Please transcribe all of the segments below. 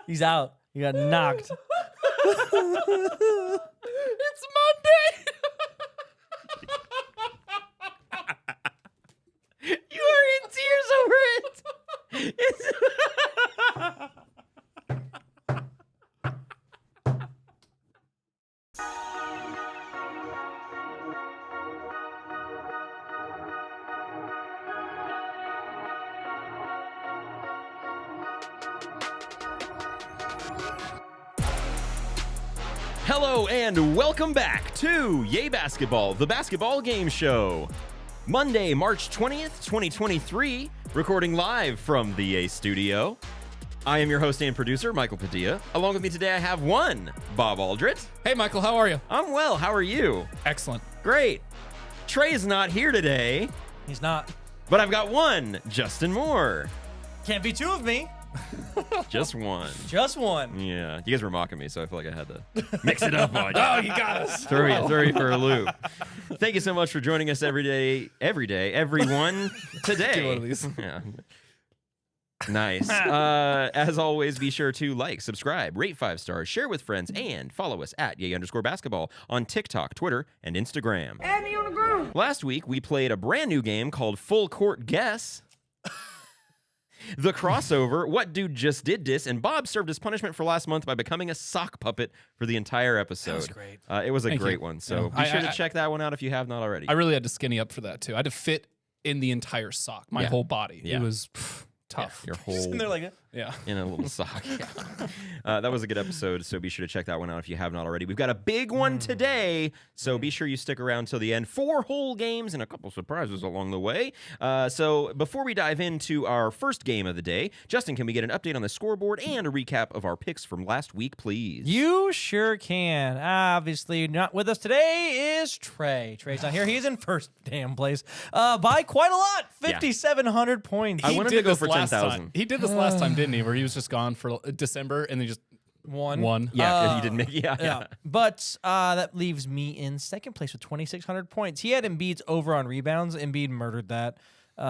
He's out. He got knocked. It's Monday. You are in tears over it. Hello and welcome back to Yay Basketball, the basketball game show. Monday, March 20th, 2023, recording live from the Yay studio. I am your host and producer, Michael Padilla. Along with me today, I have one, Bob Aldrich. Hey, Michael, how are you? I'm well. How are you? Excellent. Great. Trey is not here today, He's not. but I've got one, Justin Moore. Can't be two of me. Just one. Just one. Yeah, you guys were mocking me, so I feel like I had to mix it up on you. Oh, you got us. Throw you for a loop. Thank you so much for joining us every day, everyone, today. Do one of these. Yeah. Nice. As always, be sure to like, subscribe, rate 5 stars, share with friends, and follow us at Yay_basketball on TikTok, Twitter, and Instagram. Add me on the ground. Last week, we played a brand new game called Full Court Guess. The crossover, What Dude Just Did This, and Bob served his punishment for last month by becoming a sock puppet for the entire episode. That was great. It was a Thank great you. one, so Yeah. be sure to check that one out if you have not already. I really had to skinny up for that, too. I had to fit in the entire sock, my Yeah. whole body. Yeah. It was tough. Your He's whole in there like, Yeah. in a little sock. That was a good episode, so be sure to check that one out if you have not already. We've got a big one today, so be sure you stick around till the end. 4 whole games and a couple surprises along the way. So before we dive into our first game of the day, Justin, can we get an update on the scoreboard and a recap of our picks from last week, please? You sure can. Obviously, not with us today is Trey. Trey's not here. He's in first damn place by quite a lot. 5,700 points. I wanted to go for last 10,000. time. He did this last time, didn't he? Where he was just gone for December and then just won. Yeah, because you didn't make Yeah. But that leaves me in second place with 2,600 points. He had Embiid's over on rebounds. Embiid murdered that. He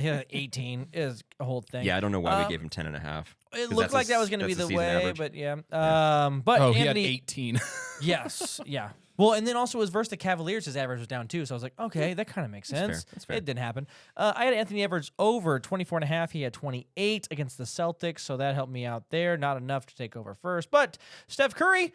had 18. It was a whole thing. Yeah, I don't know why we gave him 10.5. It looked like that was going to be the way, average. but yeah. But Oh, he had Anthony, 18. yes, yeah. Well, and then also his versus the Cavaliers, his average was down too. So I was like, okay, that kind of makes sense. That's fair. It didn't happen. I had Anthony Edwards over 24.5. He had 28 against the Celtics, so that helped me out there. Not enough to take over first, but Steph Curry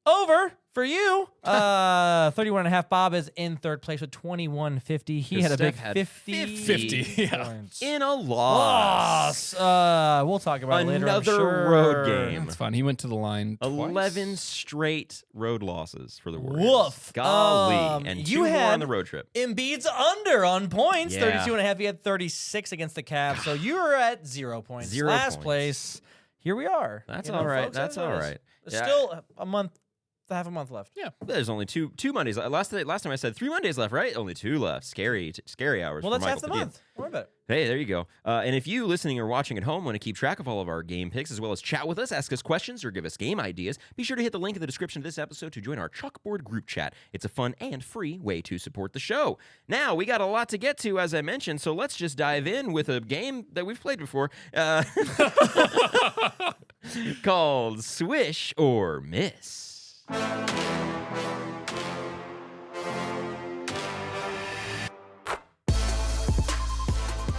over for you. 31.5. Bob is in third place with 21.50. He had a big Steph had 50 yeah. points. In a loss. We'll talk about it later. I'm Another sure. road game. That's fun. He went to the line 11 twice. straight road losses for the Warriors. Woof. Golly. And you 2 more had on the road trip. Embiid's under on points, Yeah. 32.5. He had 36 against the Cavs, so you were at 0 points. 0 Last points. place. Here we are. That's You know, all right. folks, That's what all it is. right. There's Yeah. still a month, half a month left. Yeah. There's only two Mondays. Last time I said 3 Mondays left, right? Only 2 left. Scary hours. Well, for that's half Michael the Padilla. month. Don't worry about it. Hey, there you go. And if you listening or watching at home want to keep track of all of our game picks as well as chat with us, ask us questions, or give us game ideas, be sure to hit the link in the description of this episode to join our Chalkboard group chat. It's a fun and free way to support the show. Now, we got a lot to get to, as I mentioned, so let's just dive in with a game that we've played before called Swish or Miss.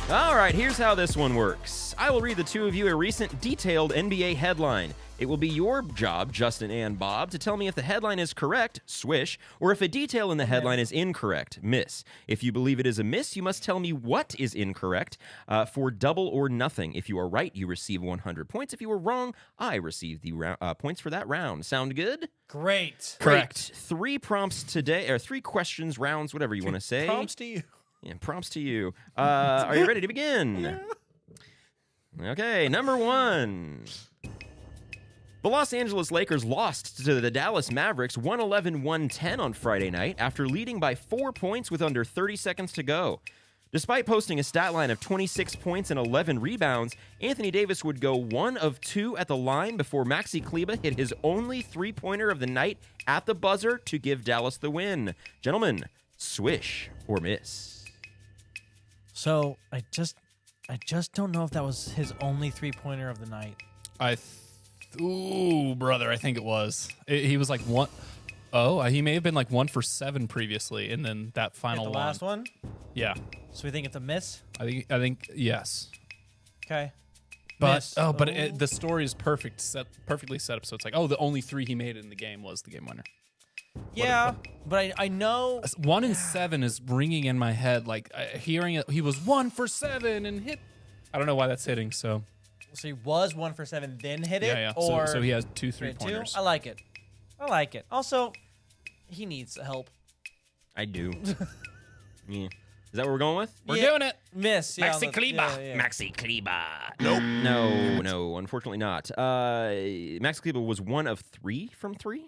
All right, here's how this one works. I will read the two of you a recent detailed NBA headline. It will be your job, Justin and Bob, to tell me if the headline is correct, swish, or if a detail in the headline is incorrect, miss. If you believe it is a miss, you must tell me what is incorrect for double or nothing. If you are right, you receive 100 points. If you are wrong, I receive the points for that round. Sound good? Great. Correct. 3 prompts today, or 3 questions, rounds, whatever you want to say. Prompts to you. Yeah, prompts to you. Are you ready to begin? Okay, number 1. The Los Angeles Lakers lost to the Dallas Mavericks 111-110 on Friday night after leading by 4 points with under 30 seconds to go. Despite posting a stat line of 26 points and 11 rebounds, Anthony Davis would go 1 of 2 at the line before Maxi Kleber hit his only three-pointer of the night at the buzzer to give Dallas the win. Gentlemen, swish or miss? So I I just don't know if that was his only 3-pointer of the night. Ooh, brother, I think it was. He was like one. Oh, he may have been like 1 for 7 previously, and then that final The last one? Yeah. So we think it's a miss? I think yes. Okay. But Miss. the story is perfectly set up. So it's like, the only 3 he made in the game was the game winner. Yeah, but I know 1 in 7 is ringing in my head. Like hearing it, he was 1 for 7 and hit. I don't know why that's hitting. So he was 1 for 7, then hit it. yeah. Or So he has 2 3-pointers. I like it. Also, he needs help. I do. Yeah. Is that what we're going with? We're doing it. Miss. Yeah, Maxi Kleber. yeah. Maxi Kleber. Nope. No, unfortunately not. Maxi Kleber was 1 of 3 from 3.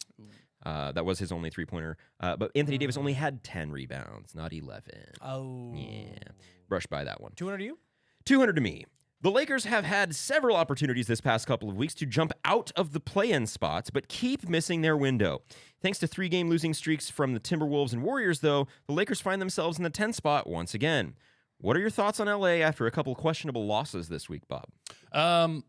That was his only 3-pointer. But Anthony Davis only had 10 rebounds, not 11. Oh. Yeah. Brushed by that one. 200 to you? 200 to me. The Lakers have had several opportunities this past couple of weeks to jump out of the play-in spots, but keep missing their window. Thanks to 3-game losing streaks from the Timberwolves and Warriors, though, the Lakers find themselves in the 10th spot once again. What are your thoughts on LA after a couple questionable losses this week, Bob? The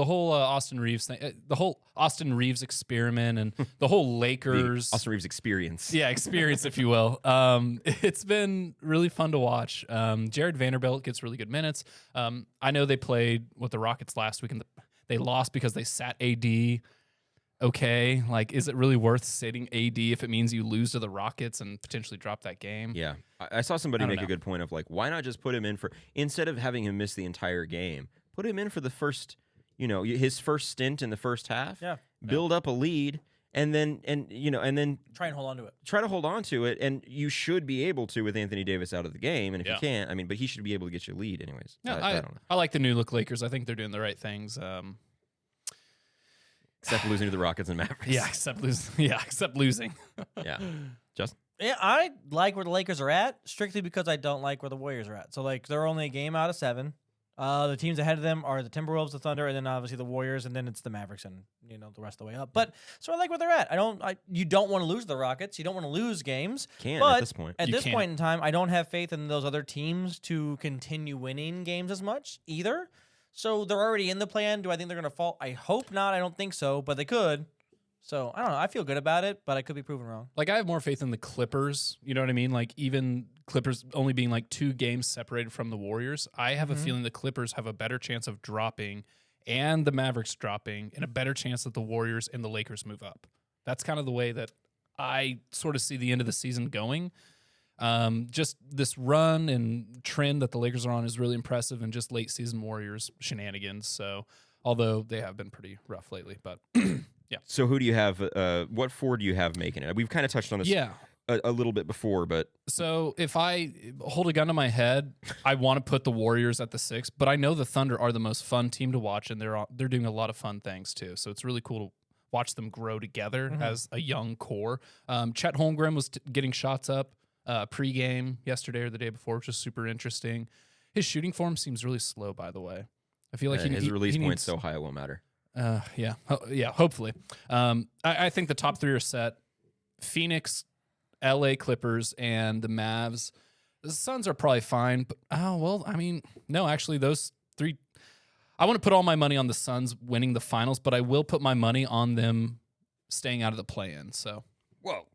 whole Austin Reeves thing, the whole Austin Reeves experiment, and the whole Lakers Austin Reeves experience. Yeah, experience, if you will. It's been really fun to watch. Jared Vanderbilt gets really good minutes. I know they played with the Rockets last week, and they lost because they sat AD. Okay, like, is it really worth sitting AD if it means you lose to the Rockets and potentially drop that game? Yeah, I saw somebody make a good point of like, why not just put him in for, instead of having him miss the entire game, put him in for the first, his first stint in the first half. Yeah. Build up a lead, and then Try and hold on to it. Try to hold on to it, and you should be able to with Anthony Davis out of the game. And if you can't, but he should be able to get you a lead anyways. Yeah, I don't know. I like the new look Lakers. I think they're doing the right things. Except losing to the Rockets and Mavericks. Except losing. Yeah. Justin? Yeah, I like where the Lakers are at, strictly because I don't like where the Warriors are at. So, they're only a game out of 7. The teams ahead of them are the Timberwolves, the Thunder, and then obviously the Warriors, and then it's the Mavericks and, the rest of the way up. But, so I like where they're at. You don't want to lose the Rockets. You don't want to lose games. Can't at this point. At this point in time, I don't have faith in those other teams to continue winning games as much either. So they're already in the plan. Do I think they're going to fall? I hope not. I don't think so, but they could. So I don't know. I feel good about it, but I could be proven wrong. Like, I have more faith in the Clippers. You know what I mean? Like, even Clippers only being like 2 games separated from the Warriors, I have a feeling the Clippers have a better chance of dropping and the Mavericks dropping, and a better chance that the Warriors and the Lakers move up. That's kind of the way that I sort of see the end of the season going. Just this run and trend that the Lakers are on is really impressive, and just late season Warriors shenanigans. So, although they have been pretty rough lately, but yeah. So who do you have? What 4 do you have making it? We've kind of touched on this a little bit before, but so if I hold a gun to my head, I want to put the Warriors at the 6, but I know the Thunder are the most fun team to watch, and they're doing a lot of fun things too. So it's really cool to watch them grow together as a young core. Chet Holmgren was getting shots up pregame yesterday or the day before, which is super interesting. His shooting form seems really slow, by the way. I feel like his release point's so high it won't matter. Hopefully. I think the top 3 are set. Phoenix, LA Clippers, and the Mavs. The Suns are probably fine, but no, actually those 3. I want to put all my money on the Suns winning the finals, but I will put my money on them staying out of the play-in. So. Whoa.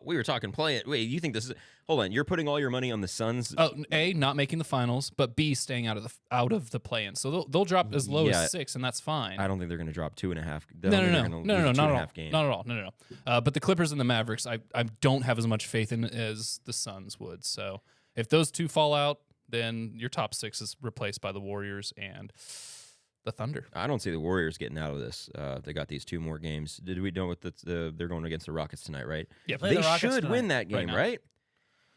We were talking play-in. Wait, you think this is... Hold on. You're putting all your money on the Suns? Oh, A, not making the finals, but B, staying out of the play-in. So they'll drop as low as 6, and that's fine. I don't think they're going to drop 2.5. No, not at all. Not at all. No. But the Clippers and the Mavericks, I don't have as much faith in as the Suns would. So if those 2 fall out, then your top 6 is replaced by the Warriors and the Thunder. I don't see the Warriors getting out of this. They got these 2 more games. Did we know what they're going against the Rockets tonight, right? Yeah, they should win that game, right?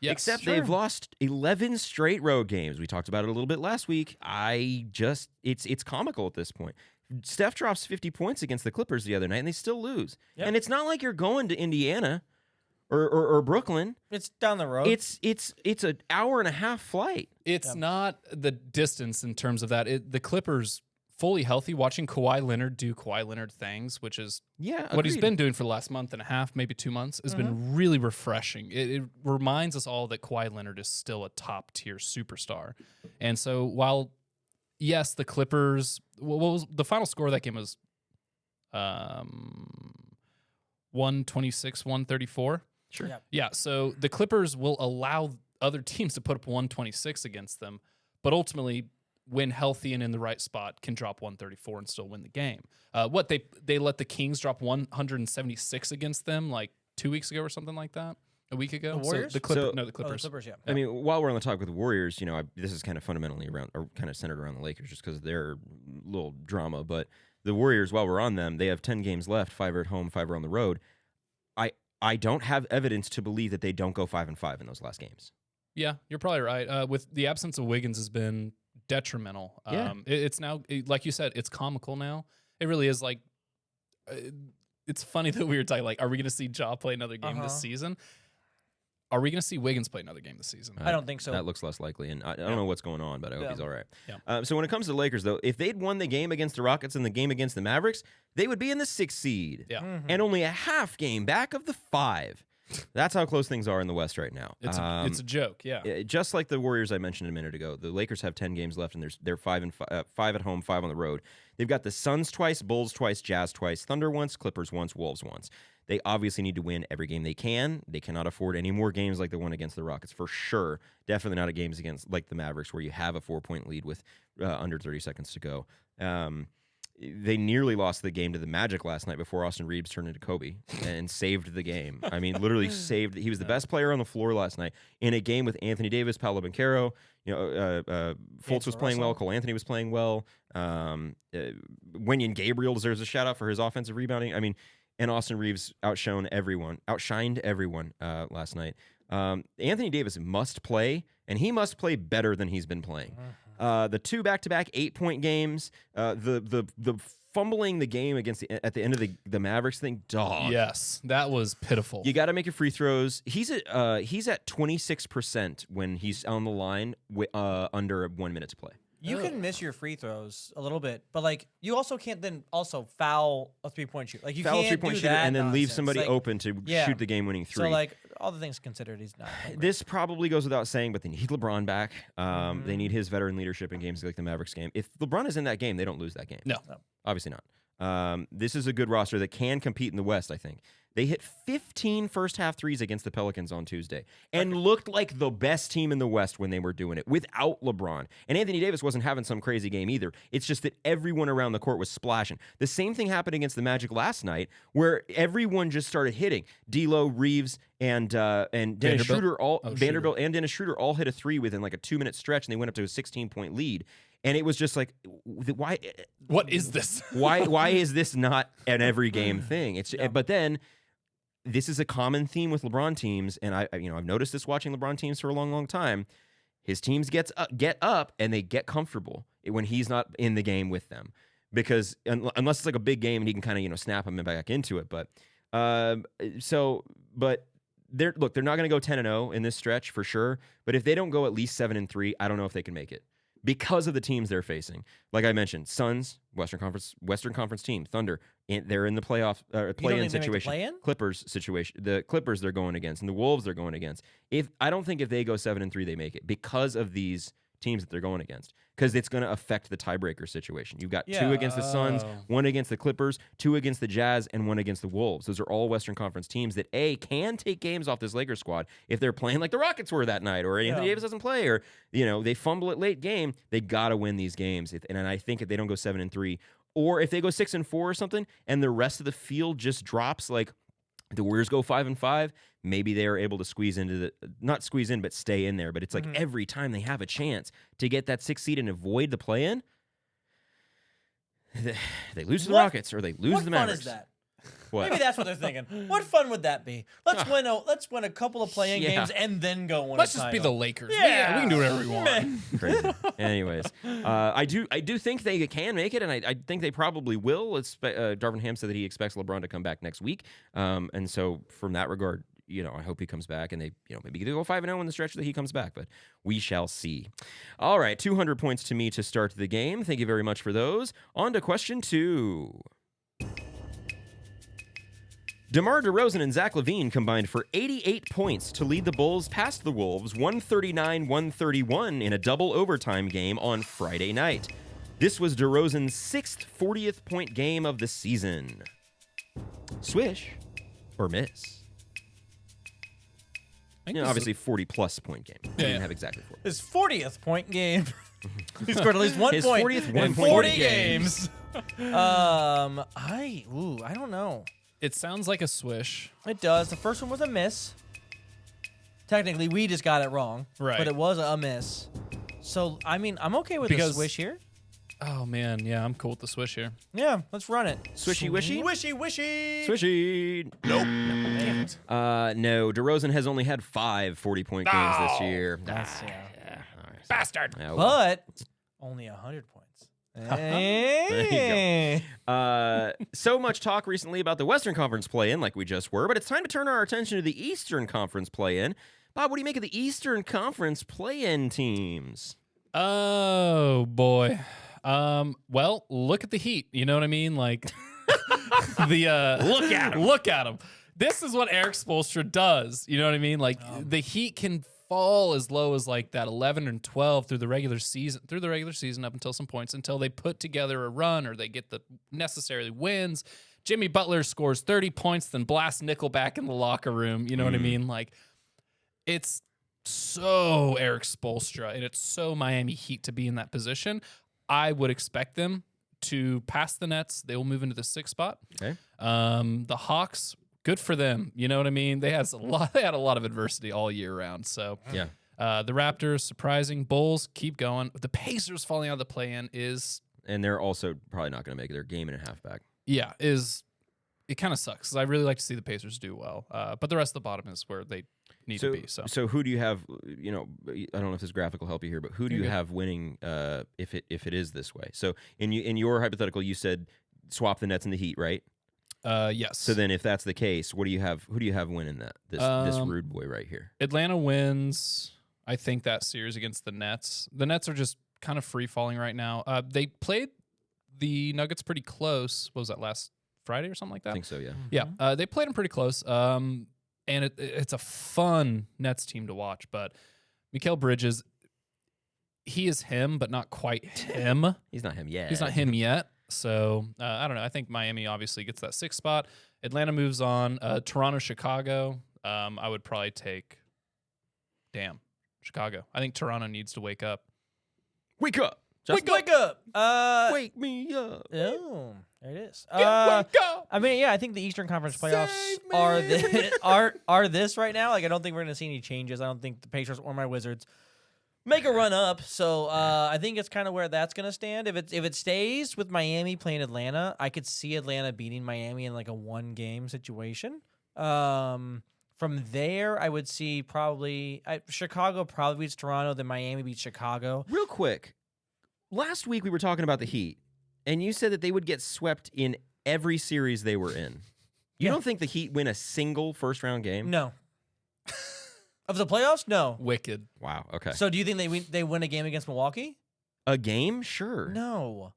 Yes, Except they've lost 11 straight road games. We talked about it a little bit last week. It's comical at this point. Steph drops 50 points against the Clippers the other night, and they still lose. Yep. And it's not like you're going to Indiana or Brooklyn. It's down the road. It's an hour and a half flight. It's not the distance in terms of that. The Clippers fully healthy, watching Kawhi Leonard do Kawhi Leonard things, which is what he's been doing for the last month and a half, maybe 2 months, has been really refreshing. It reminds us all that Kawhi Leonard is still a top-tier superstar. And so while, yes, the Clippers, what was the final score of that game was 126, 134. Sure. Yeah. Yeah, so the Clippers will allow other teams to put up 126 against them, but ultimately, when healthy and in the right spot, can drop 134 and still win the game. They let the Kings drop 176 against them like 2 weeks ago or something like that, a week ago. The Warriors? So the So- no, the Clippers. Oh, the Clippers, yeah. I mean, while we're on the talk with the Warriors, this is kind of fundamentally around, or kind of centered around the Lakers, just because they're little drama. But the Warriors, while we're on them, they have 10 games left, 5 are at home, 5 are on the road. I don't have evidence to believe that they don't go 5-5 in those last games. Yeah, you're probably right. With the absence of Wiggins has been detrimental. Yeah. It's now, like you said, it's comical now. It really is like, it's funny that we were talking, like, are we going to see Ja play another game this season? Are we going to see Wiggins play another game this season? I don't think so. That looks less likely, and I don't know what's going on, but I hope he's all right. Yeah. So when it comes to the Lakers, though, if they'd won the game against the Rockets and the game against the Mavericks, they would be in the 6th seed. Yeah. And only a half game back of the 5. That's how close things are in the West right now. It's a joke, yeah. Just like the Warriors I mentioned a minute ago, the Lakers have 10 games left, and they're 5 at home, 5 on the road. They've got the Suns twice, Bulls twice, Jazz twice, Thunder once, Clippers once, Wolves once. They obviously need to win every game they can. They cannot afford any more games like the one against the Rockets, for sure. Definitely not games against like the Mavericks where you have a 4-point lead with under 30 seconds to go. They nearly lost the game to the Magic last night before Austin Reeves turned into Kobe and saved the game. I mean, literally saved. He was the best player on the floor last night in a game with Anthony Davis, Paolo Banchero. Fultz was playing well. Cole Anthony was playing well. Wenyen Gabriel deserves a shout out for his offensive rebounding. I mean, and Austin Reeves outshined everyone last night. Anthony Davis must play, and he must play better than he's been playing. The 2 back-to-back 8-point games, the fumbling the game at the end of the Mavericks thing, dog. Yes, that was pitiful. You got to make your free throws. He's at 26% when he's on the line under 1 minute to play. You can miss your free throws a little bit, but like you also can't then also foul a 3-point shoot. Like you Foul a can't 3-point do shooter that and then leave nonsense. somebody Like, open to yeah. shoot the game-winning 3. So like all the things considered, he's not. This probably goes without saying, but they need LeBron back. They need his veteran leadership in games like the Mavericks game. If LeBron is in that game, they don't lose that game. No. Obviously not. This is a good roster that can compete in the West, I think. They hit 15 first-half threes against the Pelicans on Tuesday and looked like the best team in the West when they were doing it without LeBron. And Anthony Davis wasn't having some crazy game either. It's just that everyone around the court was splashing. The same thing happened against the Magic last night where everyone just started hitting. D'Lo, Reeves, and Dennis Schroeder Vanderbilt and Dennis Schroeder all hit a 3 within like a 2-minute stretch, and they went up to a 16-point lead. And it was just like, why? What is this? why is this not an every game thing? It's but then. This is a common theme with LeBron teams, and I've noticed this watching LeBron teams for a long, long time. His teams get up and they get comfortable when he's not in the game with them, because unless it's like a big game and he can kind of snap them back into it. But they're not going to go 10-0 in this stretch for sure. But if they don't go at least 7-3, I don't know if they can make it because of the teams they're facing. Like I mentioned, Suns, Western Conference team, Thunder, they're in the playoff play-in situation. Play-in? Clippers situation. The Clippers they're going against, and the Wolves they're going against. I don't think if they go 7-3, they make it because of these teams that they're going against. Because it's going to affect the tiebreaker situation. You've got 2 against the Suns, 1 against the Clippers, 2 against the Jazz, and 1 against the Wolves. Those are all Western Conference teams that can take games off this Lakers squad if they're playing like the Rockets were that night, or Anthony Davis doesn't play, or they fumble at late game. They got to win these games. And I think if they don't go 7-3, or if they go 6-4 or something, and the rest of the field just drops, like the Warriors go 5-5, maybe they are able to not squeeze in, but stay in there. But it's like every time they have a chance to get that 6th seed and avoid the play-in, they lose to the Rockets or they lose to the Mavericks. What fun is that? What? Maybe that's what they're thinking. What fun would that be? Let's win a couple of play-in games and then go win. Let's a just title. be the Lakers. Yeah. We can do whatever we want. Crazy. Anyways, I do think they can make it, and I think they probably will. Darvin Ham said that he expects LeBron to come back next week, and so from that regard, I hope he comes back, and they, maybe they go 5-0 in the stretch that he comes back, but we shall see. All right, 200 points to me to start the game. Thank you very much for those. On to question 2. DeMar DeRozan and Zach LaVine combined for 88 points to lead the Bulls past the Wolves 139-131 in a double overtime game on Friday night. This was DeRozan's 6th 40th point game of the season. Swish or miss? Obviously 40-plus point game. He didn't have exactly 40. His 40th point game. He scored at least 1 His point 40th in 1 40 point games. I don't know. It sounds like a swish. It does. The first one was a miss. Technically, we just got it wrong. Right. But it was a miss. So, I'm okay with a swish here. Oh, man. Yeah, I'm cool with the swish here. Yeah, let's run it. Swishy wishy? Wishy wishy. Swishy. Nope. No, DeRozan has only had 5 40-point games this year. That's, All right. Bastard. Yeah, well, But only 100 points. Hey. So much talk recently about the Western Conference play-in, like we just were, but it's time to turn our attention to the Eastern Conference play-in. Bob, what do you make of the Eastern Conference play-in teams? Oh, boy. Well, look at the Heat. You know what I mean? Like, Look at 'em. Look at them. This is what Eric Spoelstra does. You know what I mean? Like, the Heat can fall as low as like that 11 and 12 through the regular season up until some points, until they put together a run or they get the necessary wins. Jimmy Butler scores 30 points, then blasts Nickelback in the locker room. You know what I mean? Like, it's so Eric Spoelstra, and it's so Miami Heat to be in that position. I would expect them to pass the Nets. They will move into the 6th spot. Okay. The Hawks, good for them. You know what I mean? They had a lot of adversity all year round. So Yeah. the Raptors, surprising. Bulls, keep going. The Pacers falling out of the play-in is... And they're also probably not going to make it. They're a game and a half back. Yeah, it kind of sucks, because I really like to see the Pacers do well. But the rest of the bottom is where they need to be. So who do you have, I don't know if this graphic will help you here, but who do you have winning if it is this way? So in your hypothetical, you said swap the Nets and the Heat, right? Yes. So then if that's the case, who do you have winning that? This rude boy right here. Atlanta wins, I think, that series against the Nets. The Nets are just kind of free-falling right now. They played the Nuggets pretty close. What was that, last Friday or something like that? I think so, yeah. Yeah, they played them pretty close. And it's a fun Nets team to watch. But Mikal Bridges, he is him, but not quite him. He's not him yet. He's not him yet. So, I don't know. I think Miami obviously gets that 6th spot. Atlanta moves on. Toronto, Chicago. I would probably take... Chicago. I think Toronto needs to wake up. Wake up! Wake up! Wake me up! Oh, there it is. Wake up! I mean, yeah, I think the Eastern Conference playoffs are this right now. Like, I don't think we're going to see any changes. I don't think the Pacers or my Wizards make a run up. So I think it's kind of where that's going to stand. If it stays with Miami playing Atlanta, I could see Atlanta beating Miami in like a 1-game situation. From there, I would see probably Chicago probably beats Toronto, then Miami beats Chicago. Real quick, last week we were talking about the Heat, and you said that they would get swept in every series they were in. You don't think the Heat win a single first-round game? No. Of the playoffs? No. Wicked. Wow, okay. So do you think they win a game against Milwaukee? A game? Sure. No.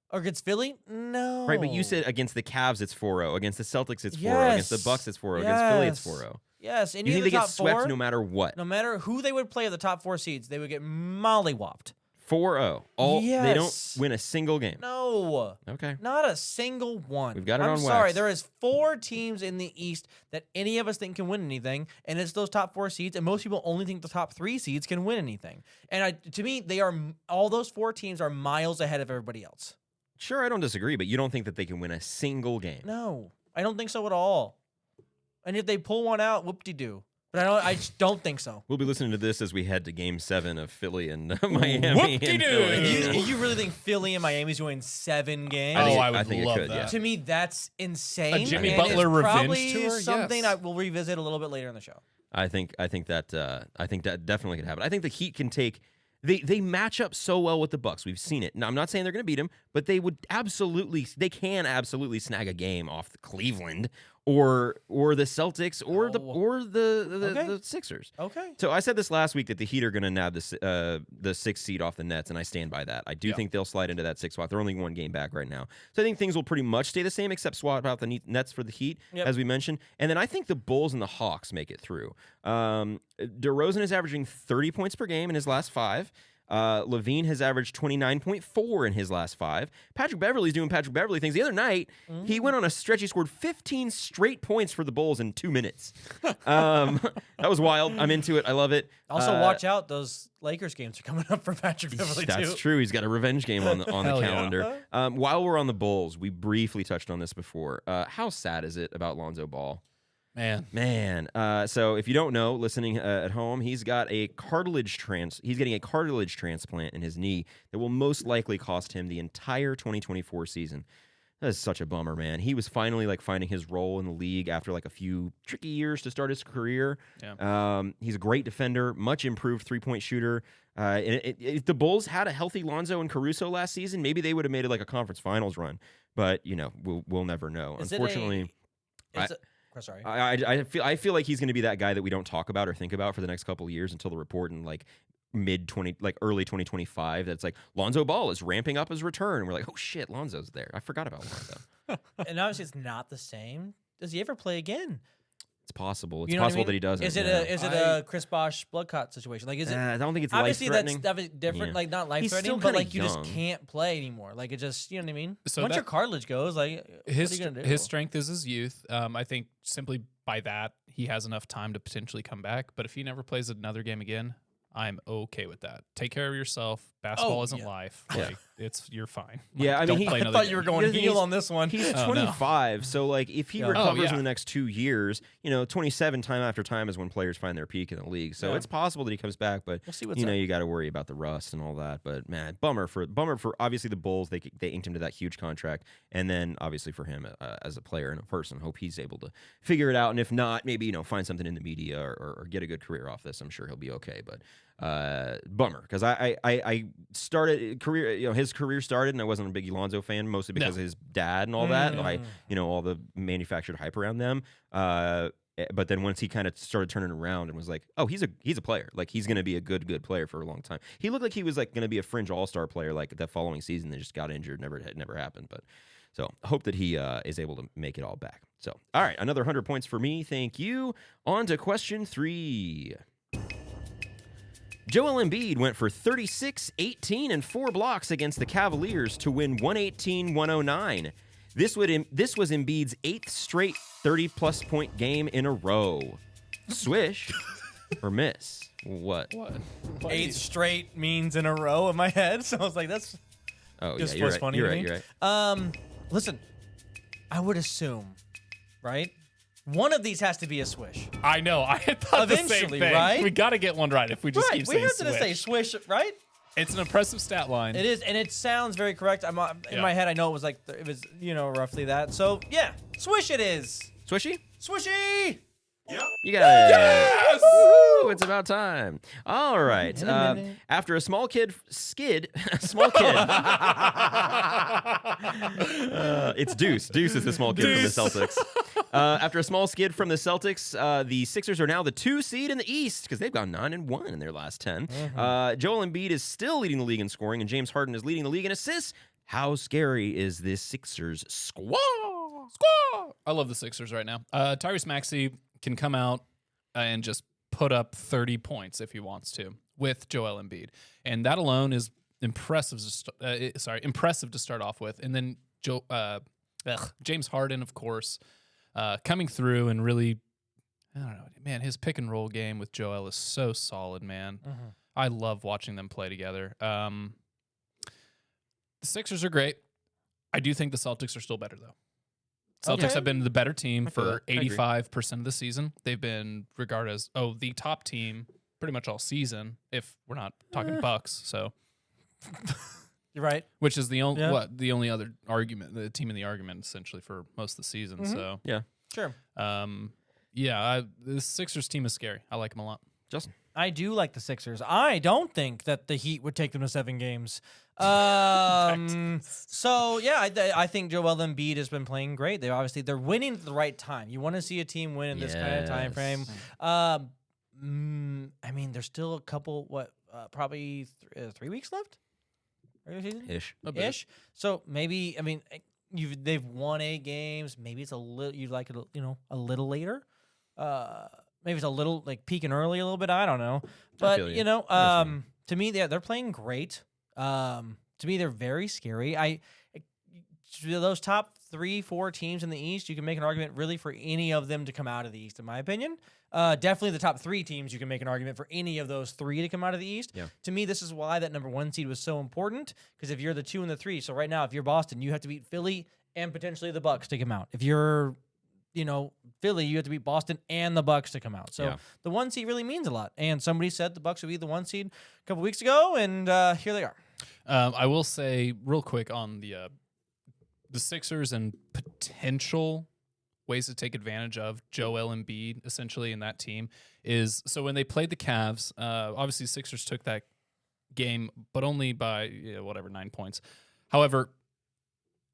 Or against Philly? No. Right, but you said against the Cavs it's 4-0, against the Celtics it's 4-0, against the Yes. Bucks it's 4-0, Yes. against Philly it's 4-0. Yes, and You think they the get top swept four, no matter what? no matter who they would play of the top 4 seeds, they would get mollywopped. 4-0. They don't Yes. win a single game. No. Okay. Not a single one. We've got it I'm on sorry. wax. There is 4 teams in the East that any of us think can win anything, and it's those top 4 seeds, and most people only think the top 3 seeds can win anything. And to me, all those 4 teams are miles ahead of everybody else. Sure, I don't disagree, but you don't think that they can win a single game. No, I don't think so at all. And if they pull one out, whoop-de-doo. But I just don't think so. We'll be listening to this as we head to Game 7 of Philly and Miami. And Whoop-de-doo. Philly. You really think Philly and Miami's going 7 games? I think it would love could, that. yeah. To me, that's insane. A Jimmy and Butler it's revenge probably tour? something Yes. I will revisit a little bit later in the show. I think that definitely could happen. I think the Heat can take. They match up so well with the Bucks. We've seen it. Now, I'm not saying they're going to beat them, but they can absolutely snag a game off the Cleveland or the Celtics, or Okay. the Sixers. Okay. So I said this last week that the Heat are going to nab the 6th seed off the Nets, and I stand by that. I do think they'll slide into that 6th spot. They're only 1 game back right now. So I think things will pretty much stay the same, except swap out the Nets for the Heat, as we mentioned. And then I think the Bulls and the Hawks make it through. DeRozan is averaging 30 points per game in his last 5. Levine has averaged 29.4 in his last 5. Patrick Beverley's doing Patrick Beverley things. The other night, he went on a stretch. He scored 15 straight points for the Bulls in 2 minutes. That was wild. I'm into it. I love it. Also, watch out. Those Lakers games are coming up for Patrick Beverley, too. That's true. He's got a revenge game on the calendar. Yeah. While we're on the Bulls, we briefly touched on this before. How sad is it about Lonzo Ball? Man. So if you don't know, listening at home, he's got a he's getting a cartilage transplant in his knee that will most likely cost him the entire 2024 season. That is such a bummer, man. He was finally finding his role in the league after a few tricky years to start his career. Yeah. He's a great defender, much improved 3-point shooter. If the Bulls had a healthy Lonzo and Caruso last season, maybe they would have made it a conference finals run. But we'll never know. Unfortunately, sorry. I feel like he's going to be that guy that we don't talk about or think about for the next couple of years until the report in early 2025. That's Lonzo Ball is ramping up his return, and we're like, oh shit, Lonzo's there. I forgot about Lonzo. And obviously, it's not the same. Does he ever play again? It's possible. It's possible that he doesn't. Is it a Chris Bosh blood clot situation? Is it? I don't think it's obviously life-threatening. That's different. Yeah. Not life-threatening, but you just can't play anymore. It just, you know what I mean? So once your cartilage goes, what are you gonna do? His strength is his youth. I think simply by that he has enough time to potentially come back. But if he never plays another game again, I'm okay with that. Take care of yourself. Basketball isn't life. You're fine. Yeah, I mean, I thought you were going heel on this one. He's 25, so if he recovers in the next 2 years, 27 time after time is when players find their peak in the league. So it's possible that he comes back, but we'll see what's you got to worry about the rust and all that. But man, bummer for obviously the Bulls. They inked him to that huge contract, and then obviously for him as a player and a person, hope he's able to figure it out. And if not, maybe find something in the media or get a good career off this. I'm sure he'll be okay, but. Bummer, because I started his career started, and I wasn't a big Lonzo fan, mostly because of his dad and all that. All the manufactured hype around them. But then once he kind of started turning around and was like, oh, he's a player. He's going to be a good player for a long time. He looked like he was going to be a fringe all-star player that following season that just got injured. Never happened. But so I hope that he is able to make it all back. So, all right, another 100 points for me. Thank you. On to question 3. Joel Embiid went for 36, 18, and 4 blocks against the Cavaliers to win 118-109. This was Embiid's 8th straight 30-plus point game in a row. Swish or miss? What? 8 straight means in a row in my head, so I was like, that's just you're was right. funny You're to right. me. You're right. Listen, I would assume, right? One of these has to be a swish. I know. I had thought the same Eventually, thing. right? We got to get one right if we just keep saying we have to Swish. say swish, right? It's an impressive stat line. It is, and it sounds very correct. In my head, I know it was roughly that. So yeah, swish it is. Swishy? Swishy. Yep. You got it. Yes! Woo-hoo, it's about time. All right. In a minute. After a small kid, it's Deuce. Deuce is the small kid from the Celtics. After a small skid from the Celtics, the Sixers are now the 2 seed in the East because they've gone 9-1 in their last 10. Joel Embiid is still leading the league in scoring, and James Harden is leading the league in assists. How scary is this Sixers squad? I love the Sixers right now. Tyrese Maxey can come out and just put up 30 points if he wants to with Joel Embiid, and that alone is impressive. Impressive to start off with, and then James Harden, of course, coming through and really, I don't know, man. His pick and roll game with Joel is so solid, man. I love watching them play together. The Sixers are great. I do think the Celtics are still better though. Celtics have been the better team for 85% of the season. They've been regarded as the top team pretty much all season, if we're not talking Bucks. So you're right. Which is the only other argument, the team in the argument essentially for most of the season. So yeah, sure. The Sixers team is scary. I like them a lot. Justin. I do like the Sixers. I don't think that the Heat would take them to 7 games. I So yeah, I think Joel Embiid has been playing great. They're winning at the right time. You want to see a team win in this kind of time frame. I mean, there's still a couple. Probably 3 weeks left. Regular season? Ish. So maybe they've won 8 games. Maybe it's a little you'd like it, a little later. Maybe it's a little like peaking early a little bit. I don't know, but to me, they're playing great. To me, they're very scary. Those top 3-4 teams in the East, you can make an argument really for any of them to come out of the East, in my opinion. Definitely the top 3 teams, you can make an argument for any of those 3 to come out of the East. Yeah. To me, this is why that number 1 seed was so important, because if you're the 2 and the 3, so right now, if you're Boston, you have to beat Philly and potentially the Bucks to come out. If you're Philly, you have to beat Boston and the Bucks to come out. So the 1 seed really means a lot. And somebody said the Bucks would be the 1 seed a couple weeks ago, and here they are. I will say real quick on the Sixers and potential ways to take advantage of Joel Embiid essentially in that team is, so when they played the Cavs, obviously Sixers took that game, but only by 9 points. However,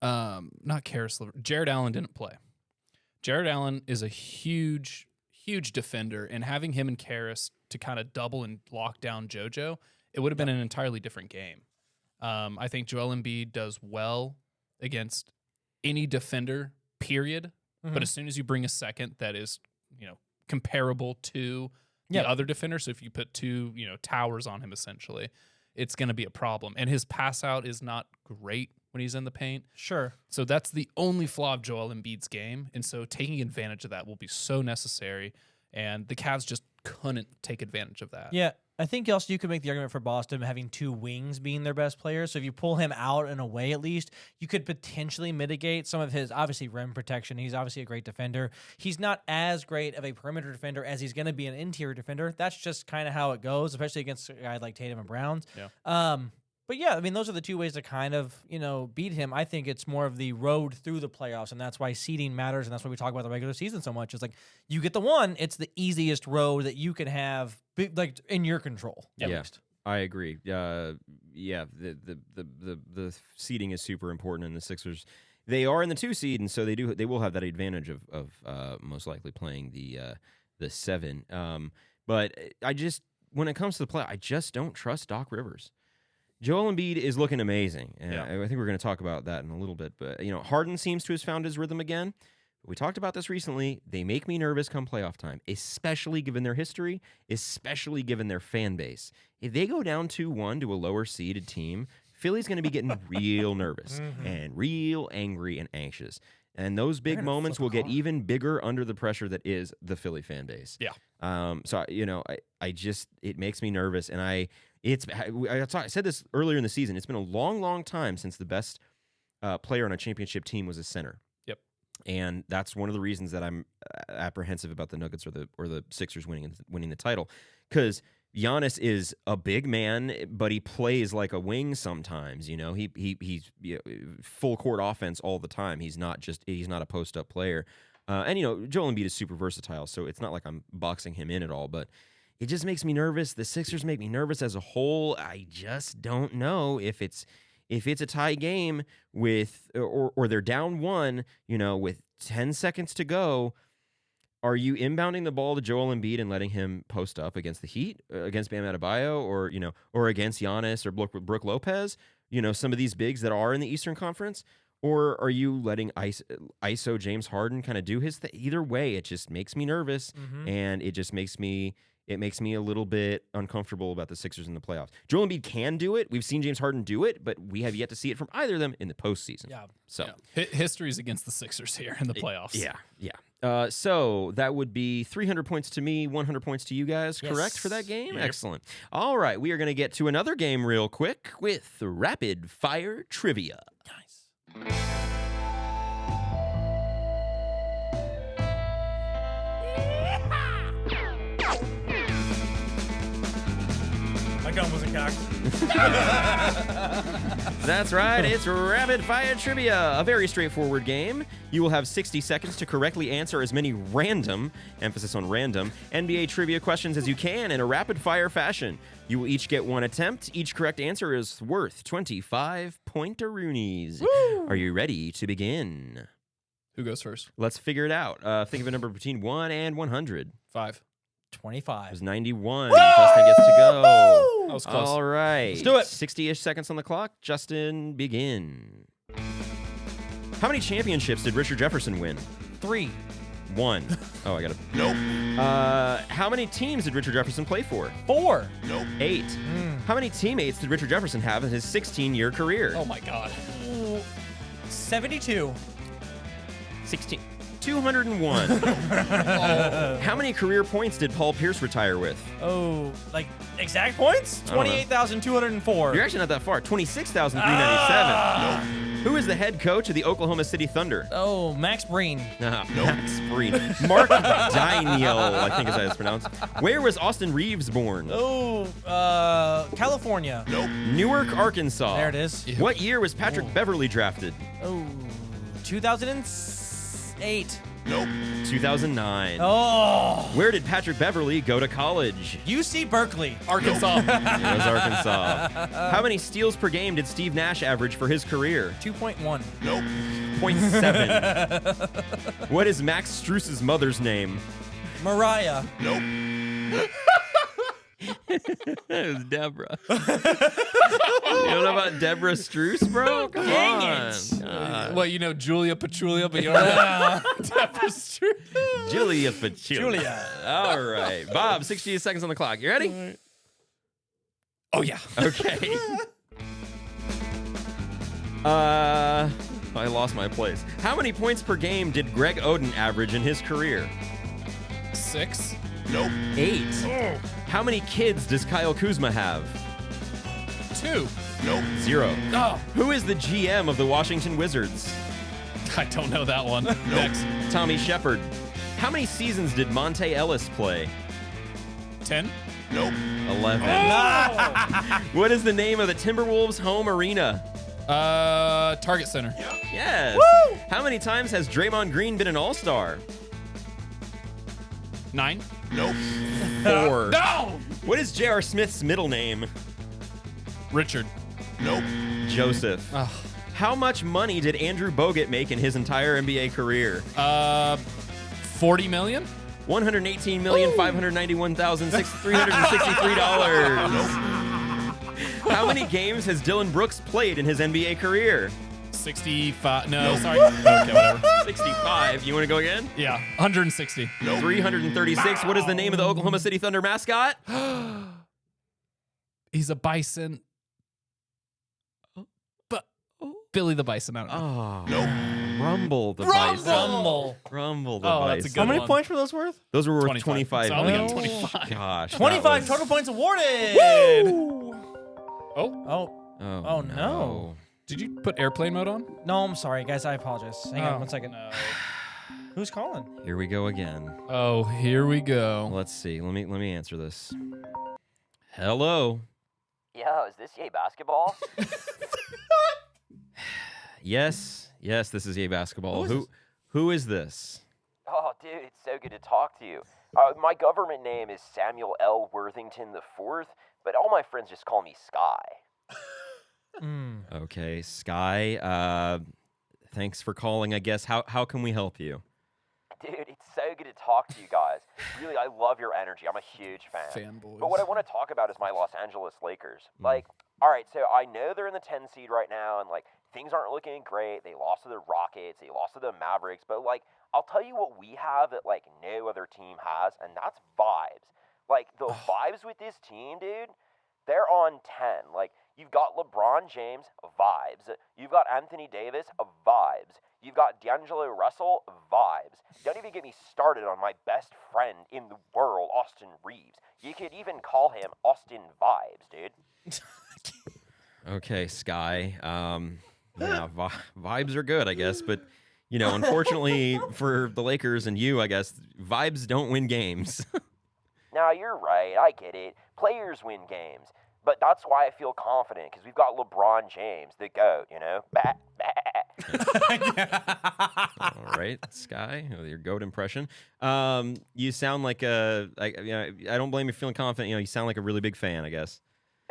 not Karis LeVert, Jared Allen didn't play. Jared Allen is a huge defender, and having him and Karis to kind of double and lock down JoJo, it would have been an entirely different game. I think Joel Embiid does well against any defender, period. Mm-hmm. But as soon as you bring a second that is, comparable to the other defender, so if you put 2, towers on him, essentially, it's going to be a problem. And his pass out is not great when he's in the paint. Sure. So that's the only flaw of Joel Embiid's game. And so taking advantage of that will be so necessary. And the Cavs just couldn't take advantage of that. Yeah. I think also you could make the argument for Boston having 2 wings being their best players. So if you pull him out in a way, at least, you could potentially mitigate some of his, obviously, rim protection. He's obviously a great defender. He's not as great of a perimeter defender as he's going to be an interior defender. That's just kind of how it goes, especially against a guy like Tatum and Brown. Yeah. But yeah, those are the 2 ways to kind of, beat him. I think it's more of the road through the playoffs, and that's why seeding matters, and that's why we talk about the regular season so much. It's like, you get the 1, it's the easiest road that you can have, like, in your control, at least. I agree. The seeding is super important, and the Sixers, they are in the 2 seed, and so they will have that advantage of most likely playing the 7. But when it comes to the play, I just don't trust Doc Rivers. Joel Embiid is looking amazing, and I think we're going to talk about that in a little bit. But Harden seems to have found his rhythm again. We talked about this recently. They make me nervous come playoff time, especially given their history, especially given their fan base. If they go down 2-1 to a lower seeded team, Philly's going to be getting real nervous and real angry and anxious. And those big moments will get even bigger under the pressure that is the Philly fan base. Yeah. So it makes me nervous, and I said this earlier in the season. It's been a long, long time since the best player on a championship team was a center. Yep. And that's one of the reasons that I'm apprehensive about the Nuggets or the Sixers winning the title, because Giannis is a big man, but he plays like a wing sometimes. He's full court offense all the time. He's not a post up player. And Joel Embiid is super versatile, so it's not like I'm boxing him in at all, but it just makes me nervous. The Sixers make me nervous as a whole. I just don't know if it's a tie game with or they're down 1, with 10 seconds to go. Are you inbounding the ball to Joel Embiid and letting him post up against the Heat, against Bam Adebayo, or against Giannis or Brook Lopez? Some of these bigs that are in the Eastern Conference. Or are you letting ISO James Harden kind of do his thing? Either way, it just makes me nervous, and it just makes me a little bit uncomfortable about the Sixers in the playoffs. Joel Embiid can do it. We've seen James Harden do it, but we have yet to see it from either of them in the postseason. Yeah. So history's against the Sixers here in the playoffs. Yeah. So that would be 300 points to me, 100 points to you guys, Yes. correct, for that game? Yep. Excellent. All right, we are going to get to another game real quick with Rapid Fire Trivia. Nice. My gun wasn't poppycock. That's right. It's Rapid Fire Trivia, a very straightforward game. You will have 60 seconds to correctly answer as many random, emphasis on random, NBA trivia questions as you can in a rapid-fire fashion. You will each get one attempt. Each correct answer is worth 25 pointeroonies. Are you ready to begin? Who goes first? Let's figure it out. Think of a number between 1 and 100. 5. 25. It was 91. Justin gets to go. That was close. All right. Let's do it. 60-ish seconds on the clock. Justin, begin. How many championships did Richard Jefferson win? 3. 1. Oh, I got to. Nope. How many teams did Richard Jefferson play for? 4. Nope. 8. How many teammates did Richard Jefferson have in his 16-year career? Oh my God. 72. 16. 201. How many career points did Paul Pierce retire with? Oh, like exact points? I don't know. 28,204. You're actually not that far. 26,397. Who is the head coach of the Oklahoma City Thunder? Oh, Max Breen. Max Breen. Mark Daniel, I think is how it's pronounced. Where was Austin Reeves born? Oh, California. Nope. Newark, Arkansas. There it is. What year was Patrick Beverly drafted? Oh, 2008. Nope. 2009. Oh, Where did Patrick Beverly go to college? UC Berkeley. Arkansas. It was Arkansas. How many steals per game did Steve Nash average for his career? 2.1. Nope. 0.7. What is Max Struess's mother's name? Mariah. Nope. It was Deborah. You don't know about Deborah Struess, bro? Come Dang on. it. God. Well, you know Julia Pachulia, but you don't know Tapestry. Julia Pachulia. Julia. All right. Bob, 60 seconds on the clock. You ready? Oh yeah. Okay. I lost my place. How many points per game did Greg Oden average in his career? 6. Nope. 8. How many kids does Kyle Kuzma have? 2. Nope. 0. Oh, Who is the GM of the Washington Wizards? I don't know that one. Next. Tommy Shepard. How many seasons did Monte Ellis play? 10. Nope. 11. What is the name of the Timberwolves home arena? Target Center. Yes. How many times has Draymond Green been an All-Star? 9. Nope. 4. No. What is J.R. Smith's middle name? Richard. Nope. Joseph. Oh. How much money did Andrew Bogut make in his entire NBA career? 40 million. $118,591,363. How many games has Dylan Brooks played in his NBA career? 65. No, sorry. Okay, whatever. 65. You want to go again? Yeah, 160. 336. What is the name of the Oklahoma City Thunder mascot? He's a bison. But Billy the Bison. I don't know. Oh. Nope. Rumble the Bison. Rumble. Rumble the Oh, Bison. that's a good How many one. points were those worth? Those were worth 25. 25. So I only got each. 25. Gosh. that 25 was- total points awarded. Oh, Oh, Oh, no. did you put airplane mode on? no, I'm sorry, guys. I apologize. Hang on Oh, one second. no. Who's calling? Here we go again. Oh, here we go. Let's see. Let me answer this. Hello. Yo, is this Yay Basketball? Yes, this is Yay Basketball. Who is this? Oh, dude, it's so good to talk to you. My government name is Samuel L. Worthington IV, but all my friends just call me Sky. Okay, Sky. Thanks for calling. I guess. How can we help you? Dude, it's so good to talk to you guys. Really, I love your energy. I'm a huge fan. Fanboys. But what I want to talk about is my Los Angeles Lakers. Like, all right, so I know they're in the 10 seed right now, and, like, things aren't looking great. They lost to the Rockets. They lost to the Mavericks. But, like, I'll tell you what we have that, like, no other team has, and that's vibes. Like, the vibes with this team, dude, they're on 10. Like, you've got LeBron James, vibes. You've got Anthony Davis, vibes. You've got D'Angelo Russell, vibes. Don't even get me started on my best friend in the world, Austin Reeves. You could even call him Austin Vibes, dude. Okay, Sky. Yeah, vibes are good, I guess, but unfortunately for the Lakers and you, I guess vibes don't win games. Now, you're right. I get it. Players win games. But that's why I feel confident, because we've got LeBron James, the GOAT, you know? Bah, bah. All right, Sky, with your goat impression. You sound like I don't blame you for feeling confident. You sound like a really big fan, I guess.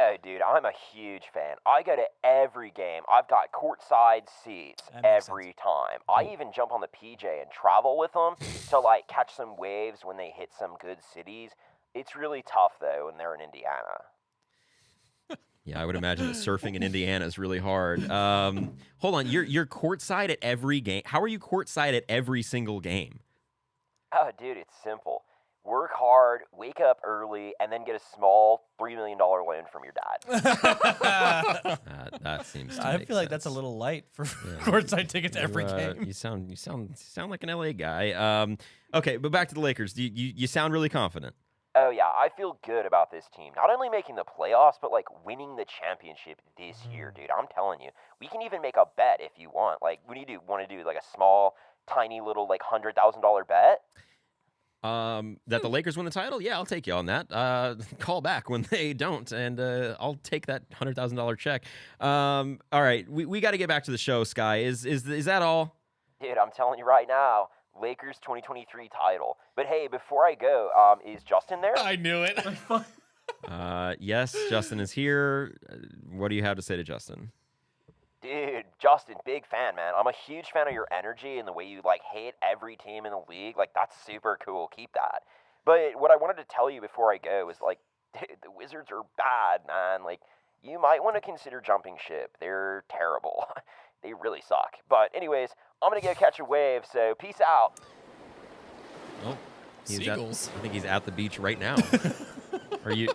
Oh, dude, I'm a huge fan. I go to every game. I've got courtside seats every time. I even jump on the PJ and travel with them to, like, catch some waves when they hit some good cities. It's really tough, though, when they're in Indiana. Yeah, I would imagine that surfing in Indiana is really hard. Hold on, you're courtside at every game. How are you courtside at every single game? Oh, dude, it's simple. Work hard, wake up early, and then get a small $3 million loan from your dad. That seems. To I make feel like sense. that's a little light for courtside tickets every game. You sound like an LA guy. Okay, but back to the Lakers. You sound really confident. Oh, yeah, I feel good about this team. Not only making the playoffs, but, like, winning the championship this year, dude. I'm telling you. We can even make a bet if you want. Like, what do you want to do, like, a small, tiny little, like, $100,000 bet? That the Lakers win the title? Yeah, I'll take you on that. Call back when they don't, and I'll take that $100,000 check. All right, we got to get back to the show, Sky. Is that all? Dude, I'm telling you right now, Lakers 2023 title. But hey, before I go, is Justin there? I knew it. Yes, Justin is here. What do you have to say to Justin? Dude, Justin, big fan, man. I'm a huge fan of your energy and the way you, like, hate every team in the league. Like, that's super cool. Keep that. But what I wanted to tell you before I go is, like, the Wizards are bad, man. Like, you might want to consider jumping ship. They're terrible. They really suck. But anyways, I'm going to go catch a wave, so peace out. Oh, Seagulls. I think he's at the beach right now. Are you,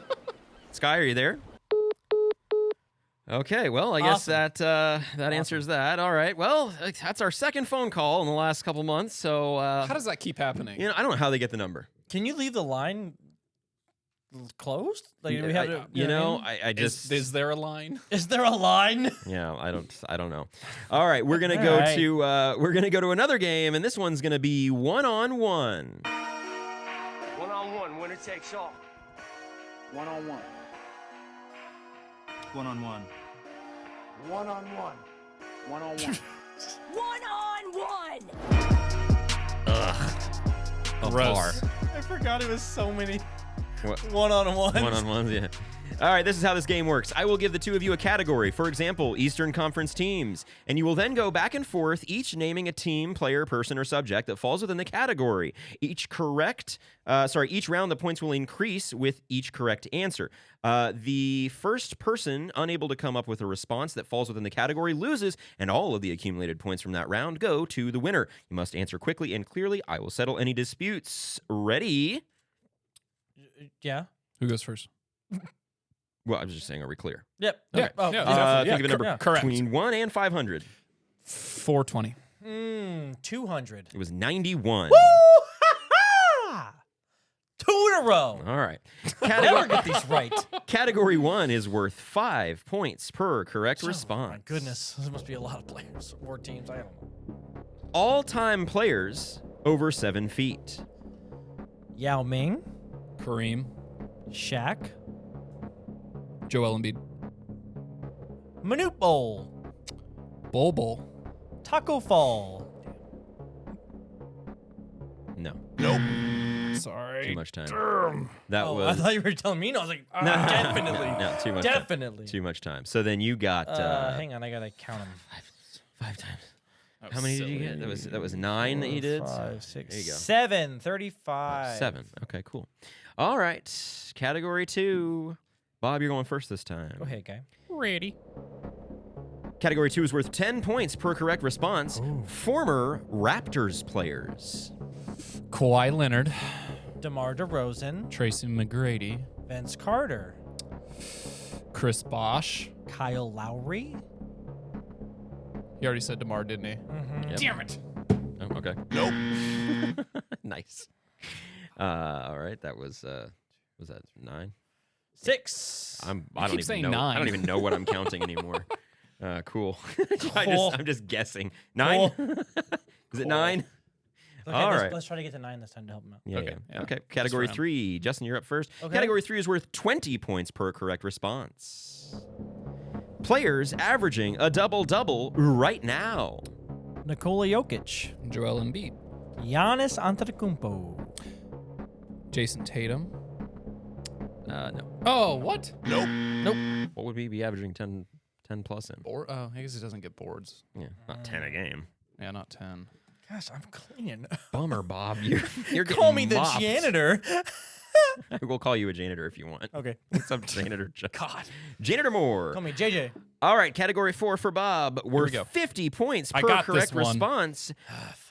Sky? Are you there? Okay, well, I guess that answers that. All right, well, that's our second phone call in the last couple months. So How does that keep happening? I don't know how they get the number. Can you leave the line closed? Like, do we have to, I just Is there a line? Is there a line? yeah, I don't know. All right, we're gonna go right. to another game, and this one's gonna be 1-on-1. 1-on-1, winner takes all. 1-on-1. 1-on-1. 1-on-1. 1-on-1. A Gross. bar. I forgot it was so many What? one-on-ones. One-on-ones, yeah. All right, this is how this game works. I will give the two of you a category. For example, Eastern Conference teams. And you will then go back and forth, each naming a team, player, person, or subject that falls within the category. Each round, the points will increase with each correct answer. The first person unable to come up with a response that falls within the category loses, and all of the accumulated points from that round go to the winner. You must answer quickly and clearly. I will settle any disputes. Ready? Yeah. Who goes first? Well, I was just saying, are we clear? Yep. Yeah. Okay. Oh, Yeah. Think of a number yeah. Correct. between 1 and 500. 420. 200. It was 91. Woo! Two in a row. All right. Never get these right. Category 1 is worth 5 points per correct response. Oh, my goodness. There must be a lot of players or teams. I don't know. All-time players over 7 feet. Yao Ming. Kareem. Shaq. Joel Embiid. Manute Bowl. Bol. Taco Fall. No. Sorry. Too much time. That I was... thought you were telling me. No, I was like, definitely. No, too much Definitely. time. Too much time. So then you got... Hang on, I gotta count them. 5 times. How many did you get? That was 9 that you did? 5, 6, There you go. 7, 35. 7. Okay, cool. All right. Category 2. Bob, you're going first this time. Go ahead, guy. Ready. Category 2 is worth 10 points per correct response. Former Raptors players. Kawhi Leonard. DeMar DeRozan. Tracy McGrady. Vince Carter. Chris Bosh. Kyle Lowry. He already said DeMar, didn't he? Yep. Damn it. Oh, okay. Nope. Nice. All right. That was that 9? 6. I keep don't even saying know. 9. I don't even know what I'm counting anymore. Cool. Cool. I'm just guessing. 9? Is it 9? Okay, All let's, right. let's try to get to 9 this time to help him out. Yeah, Okay, yeah. yeah. Okay. Category round. 3. Justin, you're up first. Okay. Category 3 is worth 20 points per correct response. Players averaging a double-double right now. Nikola Jokic. Joel Embiid. Giannis Antetokounmpo. Jason Tatum. No. Oh, what? What would we be averaging 10 plus in? Oh, I guess he doesn't get boards. Yeah, not 10 a game. Yeah, not 10. Gosh, I'm cleaning. Bummer, Bob. You're getting Call me the mopped. janitor. We'll call you a janitor if you want. Okay. What's up, janitor? God. Janitor Moore. Call me JJ. All right, category 4 for Bob. Worth go. 50 points I per got correct this one. response.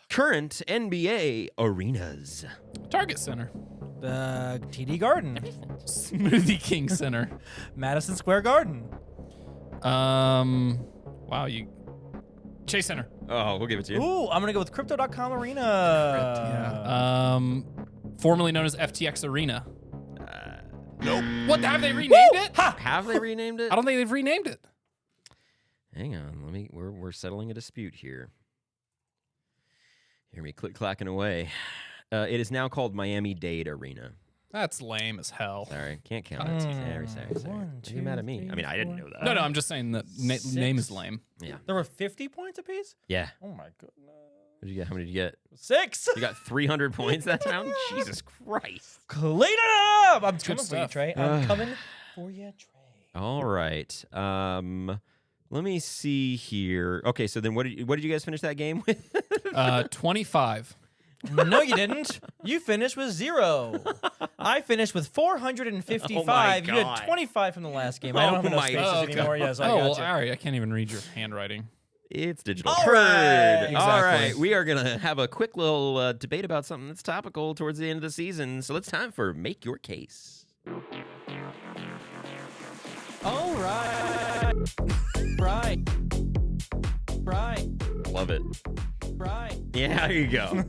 Current NBA arenas. Target Center. The TD Garden. Smoothie King Center. Madison Square Garden. Wow, you. Chase Center. Oh, we'll give it to you. Ooh, I'm going to go with Crypto.com Arena. Formerly known as FTX Arena. Nope. What? Have they renamed it? Have they renamed it? I don't think they've renamed it. Hang on, we're settling a dispute here. Hear me click clacking away. It is now called Miami-Dade Arena. That's lame as hell. Sorry, can't count it. Sorry. One, Are you mad at me? two, I mean, I didn't know that. No, I'm just saying the name is lame. Yeah. There were 50 points apiece? Yeah. Oh my goodness. What did you get? How many did you get? 6. You got 300 points that round? Jesus Christ. Clean it up. I'm coming for you, stuff. Trey. I'm coming for you, Trey. All right. Let me see here. Okay, so then what did you guys finish that game with? 25. No, you didn't. You finished with 0. I finished with 455. You God. had 25 from the last game. I don't have Oh enough my spaces God. anymore. Yes, I Oh, got well, you. all right. I can't even read your handwriting. It's digital. All Heard. right. All right. Exactly. We are going to have a quick little debate about something that's topical towards the end of the season. So it's time for Make Your Case. All right. Right. Right. Love it. Right. Yeah, there you go.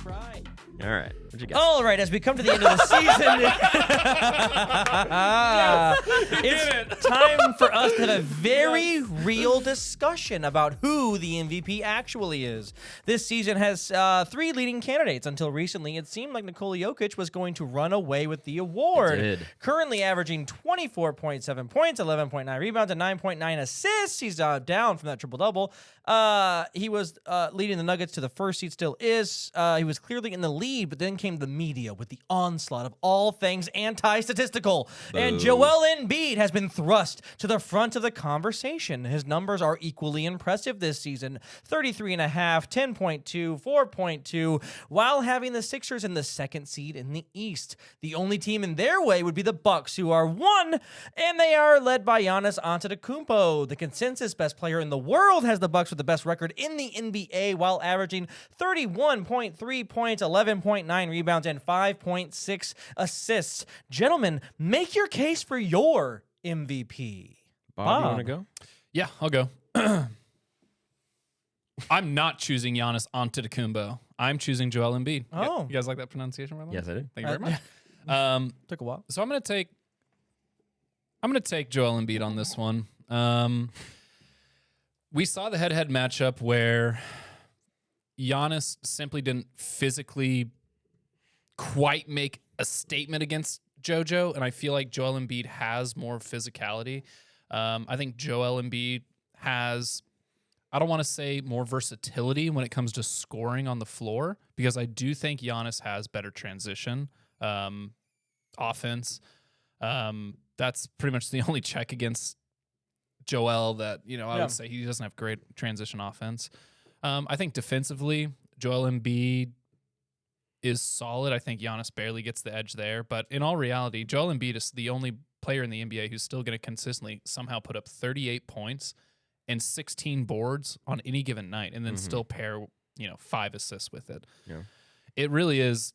Right. All right. What you got? All right, as we come to the end of the season, it's time for us to have a very real discussion about who the MVP actually is. This season has 3 leading candidates. Until recently, it seemed like Nikola Jokic was going to run away with the award. It did. Currently averaging 24.7 points, 11.9 rebounds, and 9.9 assists. He's down from that triple-double. He was leading the Nuggets to the first seed, still is. He was clearly in the lead, but then came the media with the onslaught of all things anti-statistical. And Joel Embiid has been thrust to the front of the conversation. His numbers are equally impressive this season. 33.5, 10.2, 4.2, while having the Sixers in the second seed in the East. The only team in their way would be the Bucks, who are 1, and they are led by Giannis Antetokounmpo. The consensus best player in the world has the Bucks with the best record in the NBA, while averaging 31.3 points, 11.9 rebounds, and 5.6 assists. Gentlemen, make your case for your MVP. Bob, you want to go? Yeah, I'll go. I'm not choosing Giannis Antetokounmpo. I'm choosing Joel Embiid. Oh. You guys like that pronunciation, by the way? Yes, I do. Thank you very much. Took a while. So I'm gonna take Joel Embiid on this one. We saw the head-to-head matchup where Giannis simply didn't physically quite make a statement against JoJo, and I feel like Joel Embiid has more physicality. I think Joel Embiid has, I don't want to say more versatility when it comes to scoring on the floor, because I do think Giannis has better transition offense. That's pretty much the only check against Joel that, I would say he doesn't have great transition offense. I think defensively, Joel Embiid is solid. I think Giannis barely gets the edge there. But in all reality, Joel Embiid is the only player in the NBA who's still going to consistently somehow put up 38 points and 16 boards on any given night, and then still pair, 5 assists with it. Yeah. It really is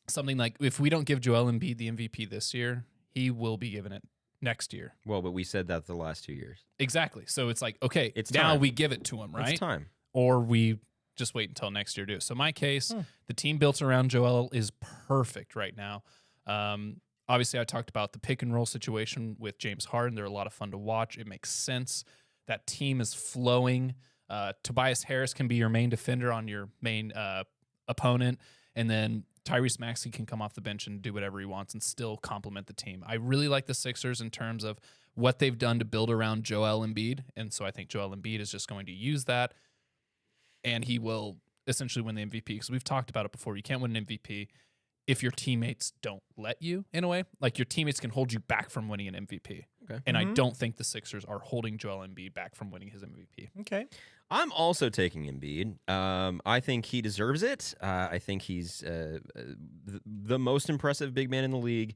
something like, if we don't give Joel Embiid the MVP this year, he will be given it next year. Well, but we said that the last 2 years. Exactly. So it's like, okay, It's now time. we give it to him, right? It's time. Or we just wait until next year to do it. So my case, the team built around Joel is perfect right now. Obviously, I talked about the pick and roll situation with James Harden. They're a lot of fun to watch. It makes sense. That team is flowing. Tobias Harris can be your main defender on your main opponent, and then Tyrese Maxey can come off the bench and do whatever he wants and still complement the team. I really like the Sixers in terms of what they've done to build around Joel Embiid, and so I think Joel Embiid is just going to use that, and he will essentially win the MVP, because we've talked about it before. You can't win an MVP if your teammates don't let you, in a way. Like, your teammates can hold you back from winning an MVP. Okay. And I don't think the Sixers are holding Joel Embiid back from winning his MVP. Okay. I'm also taking Embiid. I think he deserves it. I think he's the most impressive big man in the league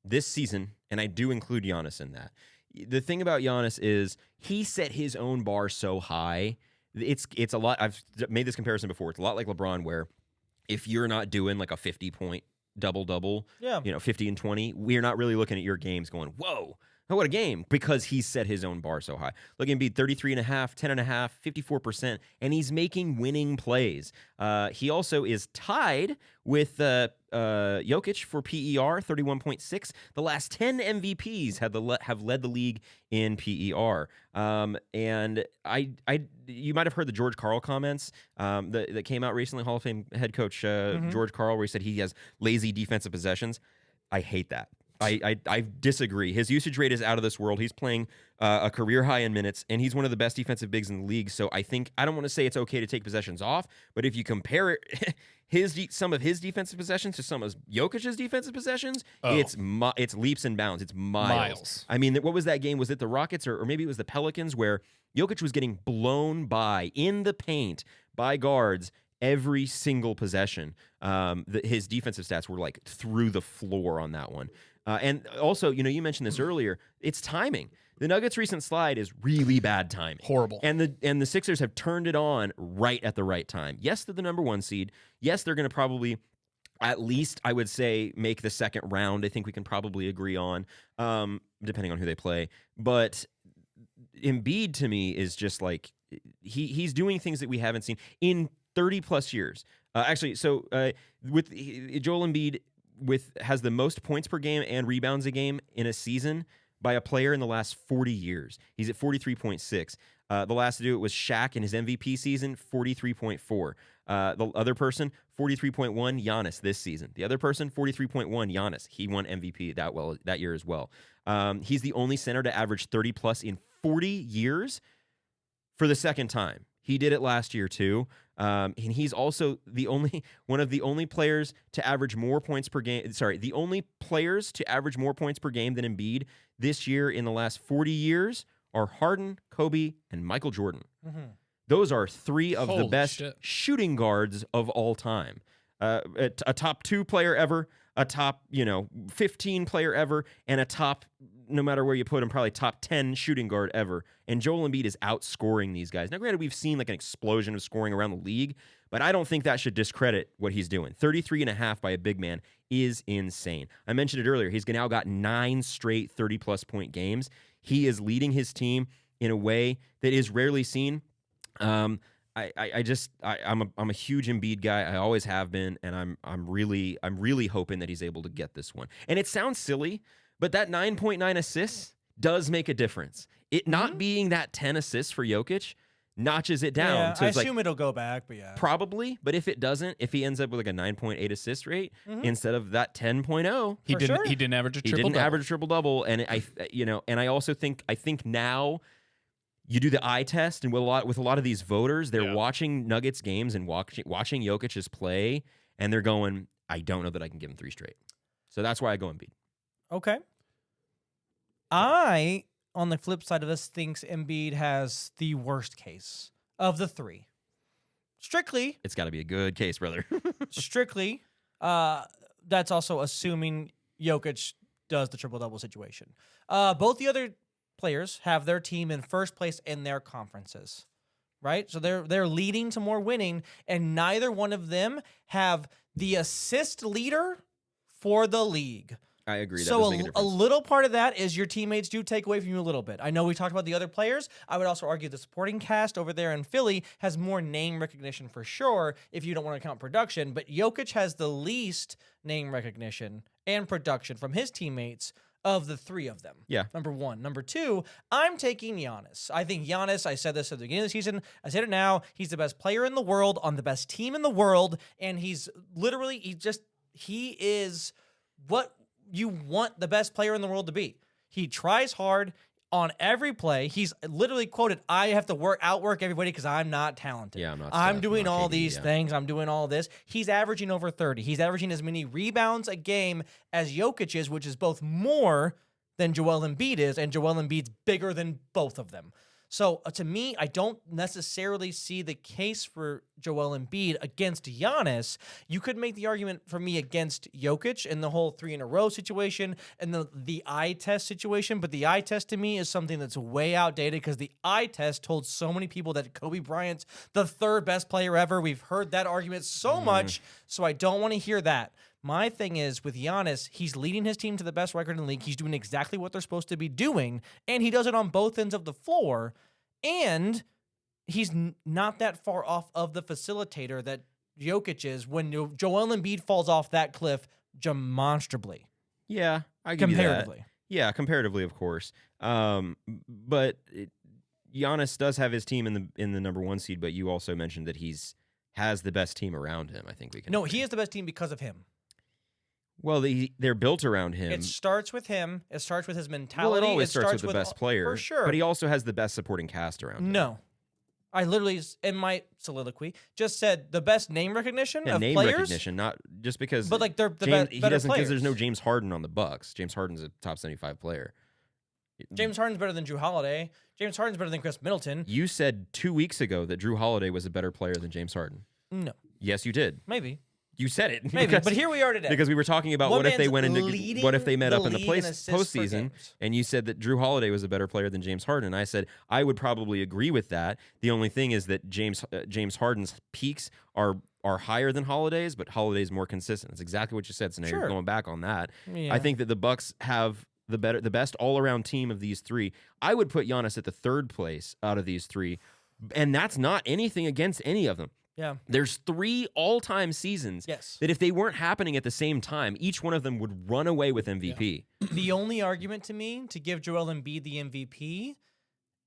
this season, and I do include Giannis in that. The thing about Giannis is he set his own bar so high. It's a lot. I've made this comparison before. It's a lot like LeBron, where if you're not doing like a 50-point double-double, 50 and 20, we're not really looking at your games going, whoa, what a game, because he's set his own bar so high. Look at Embiid, 33.5, 10.5, 54%, and he's making winning plays. He also is tied with Jokic for PER, 31.6. The last 10 MVPs have led the league in PER. And you might have heard the George Karl comments that came out recently, Hall of Fame head coach George Karl, where he said he has lazy defensive possessions. I hate that. I disagree. His usage rate is out of this world. He's playing a career high in minutes, and he's one of the best defensive bigs in the league. So I don't want to say it's okay to take possessions off, but if you compare some of his defensive possessions to some of Jokic's defensive possessions, it's leaps and bounds. It's miles. I mean, what was that game? Was it the Rockets or maybe it was the Pelicans, where Jokic was getting blown by in the paint by guards every single possession? His defensive stats were like through the floor on that one. And also, you mentioned this earlier, it's timing. The Nuggets' recent slide is really bad timing. Horrible. And the Sixers have turned it on right at the right time. Yes, they're the number 1 seed. Yes, they're going to probably, at least, I would say, make the second round. I think we can probably agree on, depending on who they play. But Embiid, to me, is just like, he's doing things that we haven't seen in 30-plus years. With Joel Embiid, has the most points per game and rebounds a game in a season by a player in the last 40 years. He's at 43.6. The last to do it was Shaq in his MVP season, 43.4. The other person, 43.1, Giannis this season. The other person, 43.1, Giannis. He won MVP that year as well. He's the only center to average 30-plus in 40 years for the second time. He did it last year too. And he's also one of the only players to average more points per game. Sorry, the only players to average more points per game than Embiid this year in the last 40 years are Harden, Kobe, and Michael Jordan. Mm-hmm. Those are 3 of the best shooting guards of all time. A top 2 player ever, a top 15 player ever, and a top, no matter where you put him, probably top 10 shooting guard ever. And Joel Embiid is outscoring these guys. Now, granted, we've seen like an explosion of scoring around the league, but I don't think that should discredit what he's doing. 33.5 by a big man is insane. I mentioned it earlier. He's now got 9 straight 30-plus point games. He is leading his team in a way that is rarely seen. I'm a huge Embiid guy. I always have been, and I'm really hoping that he's able to get this one. And it sounds silly, but that 9.9 assists does make a difference. It not being that 10 assists for Jokic notches it down. Yeah, so I it's assume it'll go back, but yeah. Probably, but if it doesn't, if he ends up with like a 9.8 assist rate instead of that 10.0, he didn't average a triple double. He didn't average a triple double, and I also think now you do the eye test, and with a lot of these voters, they're watching Nuggets games and watching Jokic's play, and they're going, I don't know that I can give him 3 straight. So that's why I go Embiid. Okay. I, on the flip side of this, thinks Embiid has the worst case of the 3. Strictly. It's got to be a good case, brother. Strictly. That's also assuming Jokic does the triple-double situation. Both the other players have their team in first place in their conferences, right? So they're leading to more winning, and neither one of them have the assist leader for the league. I agree. So a little part of that is your teammates do take away from you a little bit. I know we talked about the other players. I would also argue the supporting cast over there in Philly has more name recognition for sure, if you don't want to count production. But Jokic has the least name recognition and production from his teammates of the three of them. Yeah. Number one. Number two, I'm taking Giannis. I think Giannis, I said this at the beginning of the season, I said it now, he's the best player in the world on the best team in the world, and he's literally, he is what you want the best player in the world to be. He tries hard on every play. He's literally quoted, I have to outwork everybody because I'm not talented. Yeah, I'm not I'm Steph, doing I'm not all KD, these yeah. things. I'm doing all this. He's averaging over 30. He's averaging as many rebounds a game as Jokic is, which is both more than Joel Embiid is, and Joel Embiid's bigger than both of them. So to me, I don't necessarily see the case for Joel Embiid against Giannis. You could make the argument for me against Jokic in the whole 3 in a row situation and the eye test situation, but the eye test to me is something that's way outdated because the eye test told so many people that Kobe Bryant's the third best player ever. We've heard that argument so much, so I don't want to hear that. My thing is, with Giannis, he's leading his team to the best record in the league. He's doing exactly what they're supposed to be doing, and he does it on both ends of the floor, and he's not that far off of the facilitator that Jokic is when Joel Embiid falls off that cliff demonstrably. Yeah, I give you that. Comparatively. Yeah, comparatively, of course. But Giannis does have his team in the number 1 seed, but you also mentioned that has the best team around him. I think we can. No, agree. he is the best team because of him. Well, they're built around him. It starts with him. It starts with his Well, mentality. it always starts with the best player, For sure. But he also has the best supporting cast around him. No. I literally, in my soliloquy, just said the best name recognition Yeah, of name players. recognition, not just because. But like they're the James, better doesn't because there's no players. James Harden on the Bucks. James Harden's a top 75 player. James Harden's better than Drew Holiday. James Harden's better than Chris Middleton. You said 2 weeks ago that Drew Holiday was a better player than James Harden. No, Yes, you did. maybe. You said it. Maybe. because- But here we are today. Because we were talking about One what if they man's went into leading what if they met the up in the league in assists per postseason, games. and you said that Drew Holiday was a better player than James Harden. And I said I would probably agree with that. The only thing is that James Harden's peaks are higher than Holiday's, but Holiday's more consistent. That's exactly what you said. So now Sure. you're going back on that. Yeah. I think that the Bucks have the best all around team of these three. I would put Giannis at the third place out of these three, and that's not anything against any of them. Yeah. There's 3 all-time seasons Yes. that if they weren't happening at the same time, each one of them would run away with MVP. The only argument to me to give Joel Embiid the MVP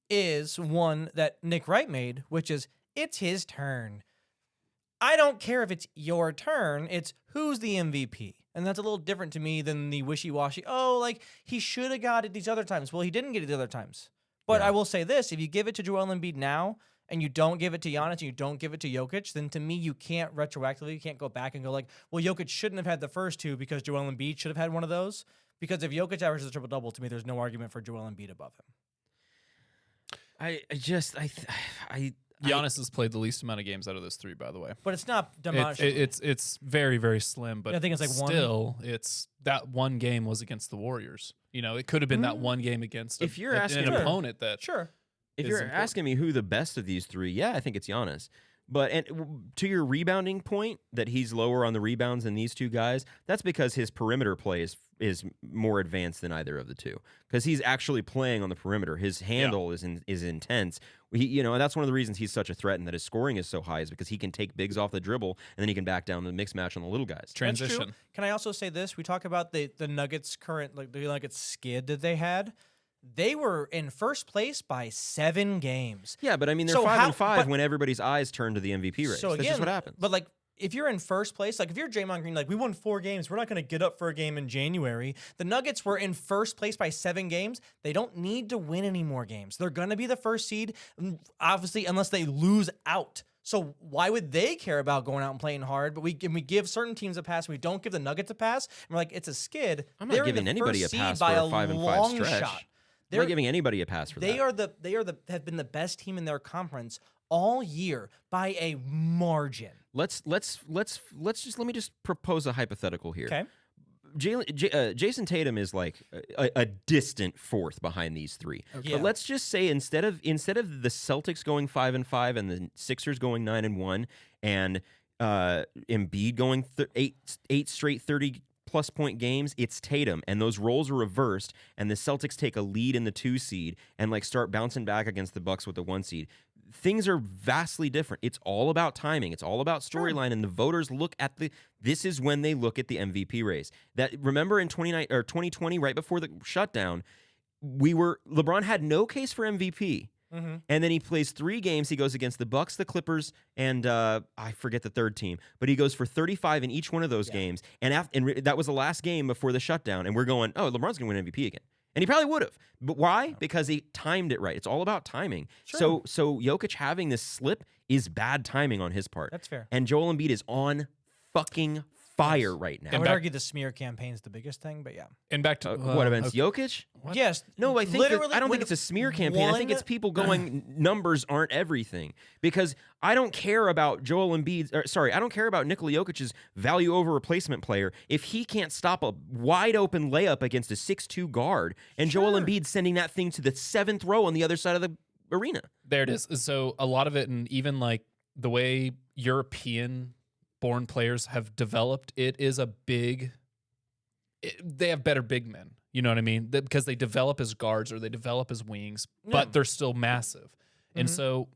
is one that Nick Wright made, which is it's his turn. I don't care if it's your turn, it's who's the MVP. And that's a little different to me than the wishy-washy, he should have got it these other times. Well, he didn't get it the other times. But Yeah. I will say this, if you give it to Joel Embiid now and you don't give it to Giannis and you don't give it to Jokic, then to me you can't retroactively, you can't go back and go well, Jokic shouldn't have had the first two because Joel Embiid should have had one of those. Because if Jokic averages a triple-double, to me, there's no argument for Joel Embiid above him. Giannis has played the least amount of games out of those 3, by the way. But it's not demonstrable. It's very, very slim, but I think it's like one. still, it's that one game was against the Warriors. It could have been that one game against If you're an asking- Sure. opponent that Sure. If is you're important. asking me who the best of these three, yeah, I think it's Giannis. But to your rebounding point, that he's lower on the rebounds than these two guys, that's because his perimeter play is more advanced than either of the two. Because he's actually playing on the perimeter. His handle is intense. And that's one of the reasons he's such a threat and that his scoring is so high is because he can take bigs off the dribble and then he can back down the mix match on the little guys. That's true. transition. Can I also say this? We talk about the Nuggets current, the Nuggets skid that they had. They were in first place by 7 games. Yeah, but I mean, they're So 5-5 but- when everybody's eyes turn to the MVP race. So That's again, just what happens. But if you're in first place, if you're Draymond Green, we won 4 games, we're not going to get up for a game in January. The Nuggets were in first place by 7 games. They don't need to win any more games. They're going to be the first seed, obviously, unless they lose out. So why would they care about going out and playing hard? But we give certain teams a pass, and we don't give the Nuggets a pass. And we're like, it's a skid. I'm not They're in giving the anybody first a seed pass by for a a 5-5 long stretch. shot. I'm not giving anybody a pass for They that. have been the best team in their conference all year by a margin. Let me just propose a hypothetical here. Okay. Jason Tatum is like a distant 4th behind these 3. Yeah. But let's just say instead of the Celtics going 5-5 and the Sixers going 9-1 and Embiid going 8 straight 30-plus point games, it's Tatum, and those roles are reversed, and the Celtics take a lead in the 2 seed and start bouncing back against the Bucks with the 1 seed. things are vastly different. It's all about timing. It's all about storyline, and the voters look at this is when they look at the MVP race. That remember in 2020, right before the shutdown, LeBron had no case for MVP. Mm-hmm. And then he plays 3 games. He goes against the Bucks, the Clippers, and I forget the third team. But he goes for 35 in each one of those games. And that was the last game before the shutdown. And we're going, oh, LeBron's going to win MVP again. And he probably would have. But why? Because he timed it right. It's all about timing. Sure. So Jokic having this slip is bad timing on his part. That's fair. And Joel Embiid is on fucking fire right now. I would argue the smear campaign is the biggest thing, but yeah. And back to what against Jokic? What? Yes. No, I think literally I don't think it's a smear campaign. I think it's people going numbers aren't everything, because I don't care about Joel Embiid. I don't care about Nikola Jokic's value over replacement player if he can't stop a wide open layup against a 6'2" guard, and Joel Embiid sending that thing to the 7th row on the other side of the arena. There it is. So a lot of it, and even like the way European-born players have developed, it is a big. They have better big men. You know what I mean? Because they develop as guards or they develop as wings, but they're still massive. And so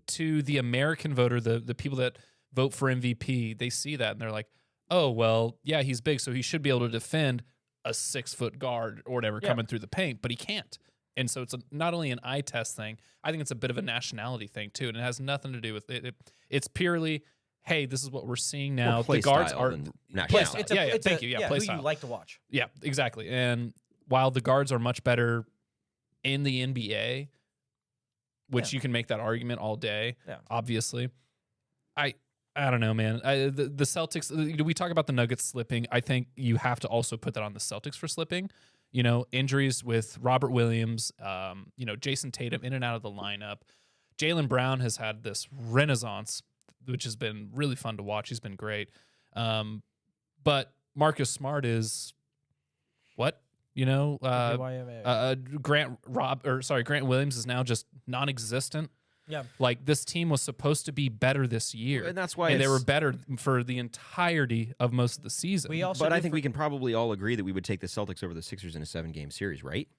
to the American voter, the people that vote for MVP, they see that and they're like, oh, well, yeah, he's big, so he should be able to defend a 6-foot guard or whatever coming through the paint, but he can't. And so it's not only an eye test thing, I think it's a bit of a nationality thing too. And it has nothing to do with it. It's purely, hey, this is what we're seeing now. The guards are nationality. Thank you. Yeah, play who style. you like to watch. Yeah, exactly. And while the guards are much better in the NBA, which you can make that argument all day, obviously, I don't know, man. The Celtics, we talk about the Nuggets slipping. I think you have to also put that on the Celtics for slipping. You know, injuries with Robert Williams, Jason Tatum in and out of the lineup. Jaylen Brown has had this renaissance, which has been really fun to watch. He's been great. But Marcus Smart is what? Grant Williams is now just non-existent. Yeah. Like, this team was supposed to be better this year. And that's why they were better for the entirety of most of the season. But I think we can probably all agree that we would take the Celtics over the Sixers in a 7-game series, right?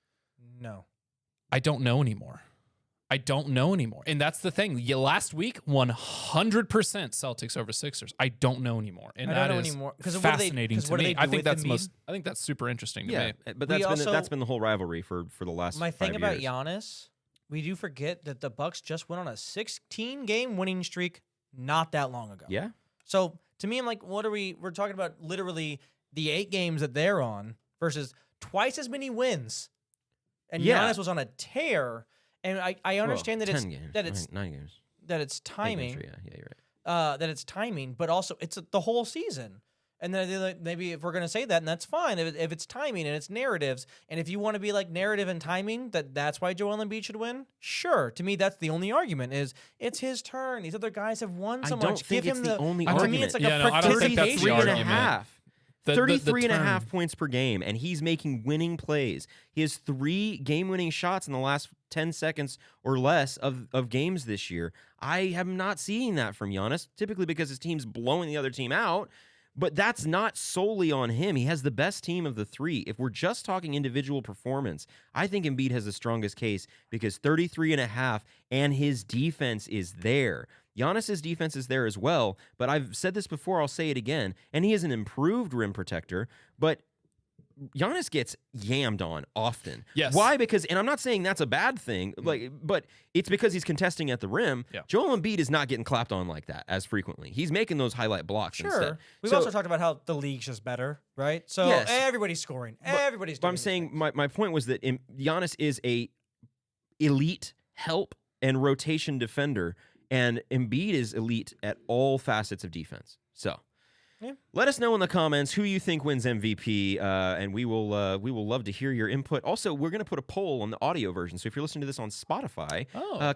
No. I don't know anymore. And that's the thing. Last week, 100% Celtics over Sixers. I don't know anymore. And that is fascinating to me. I think that's super interesting to me. But that's been the whole rivalry for the last 5 years. My thing about Giannis, we do forget that the Bucks just went on a 16-game winning streak not that long ago. Yeah. So to me, I'm like, we're talking about literally the 8 games that they're on versus twice as many wins. And Giannis was on a tear. And I understand that 9 games. That it's timing. Yeah, you're right. That it's timing, but also it's the whole season. And then maybe if we're going to say that, and that's fine, if it's timing and it's narratives, and if you want to be like narrative and timing, that's why Joel Embiid should win, sure. To me, that's the only argument is it's his turn. These other guys have won so much. I don't think it's the only to argument. me, it's like I don't think that's the argument. 33 and a half points per game, and he's making winning plays. He has 3 game-winning shots in the last 10 seconds or less of games this year. I am not seeing that from Giannis, typically because his team's blowing the other team out, but that's not solely on him. He has the best team of the 3. If we're just talking individual performance, I think Embiid has the strongest case because 33 and a half, and his defense is there. Giannis's defense is there as well, but I've said this before, I'll say it again, and he is an improved rim protector, but Giannis gets yammed on often. Yes. Why? Because, and I'm not saying that's a bad thing, but it's because he's contesting at the rim. Yeah. Joel Embiid is not getting clapped on like that as frequently. He's making those highlight blocks instead. We've also talked about how the league's just better, right? So everybody's scoring. Everybody's doing But I'm saying my point was that Giannis is a elite help and rotation defender, and Embiid is elite at all facets of defense. So let us know in the comments who you think wins MVP, and we will love to hear your input. Also, we're going to put a poll on the audio version. So if you're listening to this on Spotify,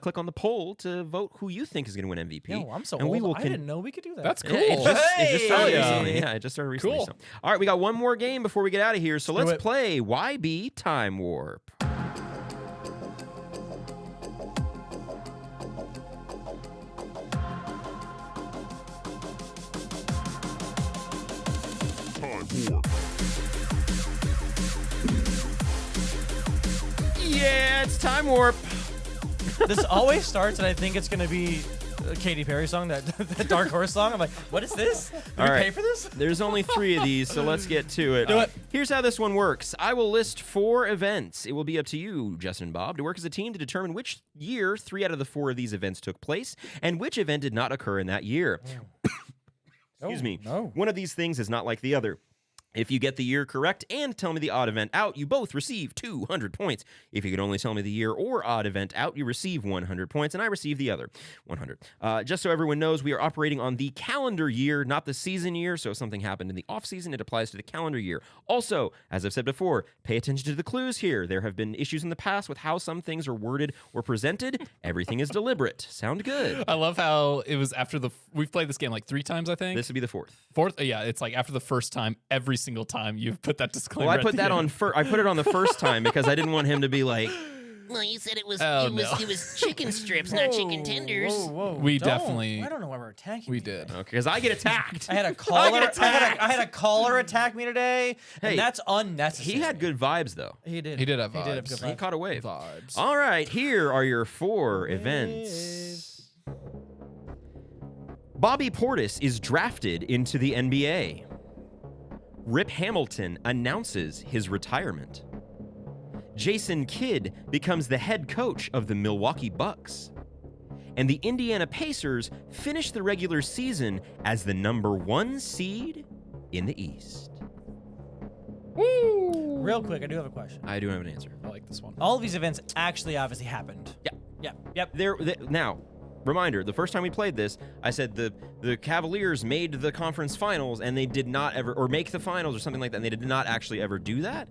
click on the poll to vote who you think is going to win MVP. Yo, I'm so and old. I didn't know we could do that. That's cool. It just started recently. Yeah, it just started recently. Cool. So. All right, we got one more game before we get out of here. So let's it. play YB Time Warp. Yeah, it's Time Warp. This always starts, and I think it's gonna be a Katy Perry song, that Dark Horse song. I'm like, what is this? Did we pay for this? There's only 3 of these, so let's get to it. Do it. Here's how this one works. I will list 4 events. It will be up to you, Justin and Bob, to work as a team to determine which year 3 out of the 4 of these events took place and which event did not occur in that year. Excuse me. No. One of these things is not like the other. If you get the year correct and tell me the odd event out, you both receive 200 points. If you can only tell me the year or odd event out, you receive 100 points, and I receive the other 100. Just so everyone knows, we are operating on the calendar year, not the season year, so if something happened in the off-season, it applies to the calendar year. Also, as I've said before, pay attention to the clues here. There have been issues in the past with how some things are worded or presented. Everything is deliberate. Sound good? I love how it was after we've played this game like 3 times, I think. This would be the 4th. 4th, yeah, it's like after the first time, every single time you've put that disclaimer. Well, I at put the that end. on I put it on the first time because I didn't want him to be like, Well, you said it was Oh, it was no. it was chicken strips, not chicken tenders. Whoa, We don't. definitely- I don't know why we're attacking. We me did. today. because I get attacked. I had a caller. get attacked. I had a caller attack me today, Hey, and that's unnecessary. He had good vibes, though. He did. He did have He did have vibes. good He vibes. caught a wave. Vibes. All right, here are your 4 events. Bobby Portis is drafted into the NBA. Rip Hamilton announces his retirement. Jason Kidd becomes the head coach of the Milwaukee Bucks. And the Indiana Pacers finish the regular season as the number 1 seed in the East. Real quick, I do have a question. I do have an answer. I like this one. All of these events actually obviously happened. Yep. Now, reminder, the first time we played this, I said the Cavaliers made the conference finals and they did not ever, or make the finals or something like that, and they did not actually ever do that.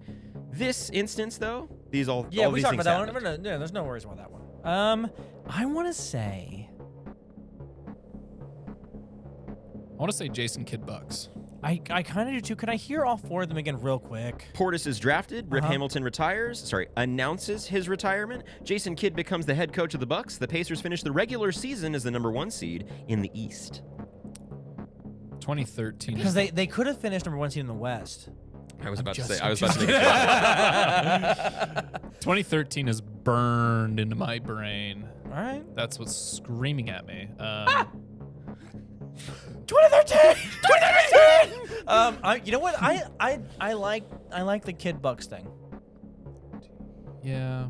This instance, though, Yeah, all we these talked things about that happened. one. No, there's no worries about that one. I want to say Jason Kidd Bucks. I kind of do too. Can I hear all 4 of them again real quick? Portis is drafted. Rip Hamilton announces his retirement. Jason Kidd becomes the head coach of the Bucks. The Pacers finish the regular season as the number 1 seed in the East. 2013. Because they could have finished number 1 seed in the West. I was about to just- say. I was about to make a 2013 is burned into my brain. All right. That's what's screaming at me. 2013. You know what? I like the Kid Bucks thing. Yeah.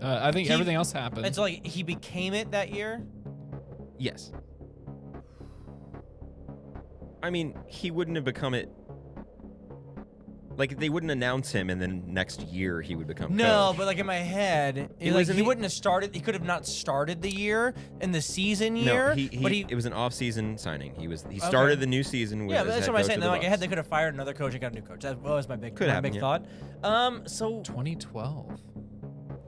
I think everything else happened. It's like he became it that year. Yes. I mean, he wouldn't have become it. Like, they wouldn't announce him and then next year he would become No, coach. but like in my head, He like was in he the- wouldn't have started. He could have not started the year in the season year. No, but it was an off-season signing. He started the new season with Yeah, but as that's head what I'm coach saying. of Then, the like, I had they Bucks. could have fired another coach and got a new coach. That was my big, Could my happen, big yeah. thought. So 2012.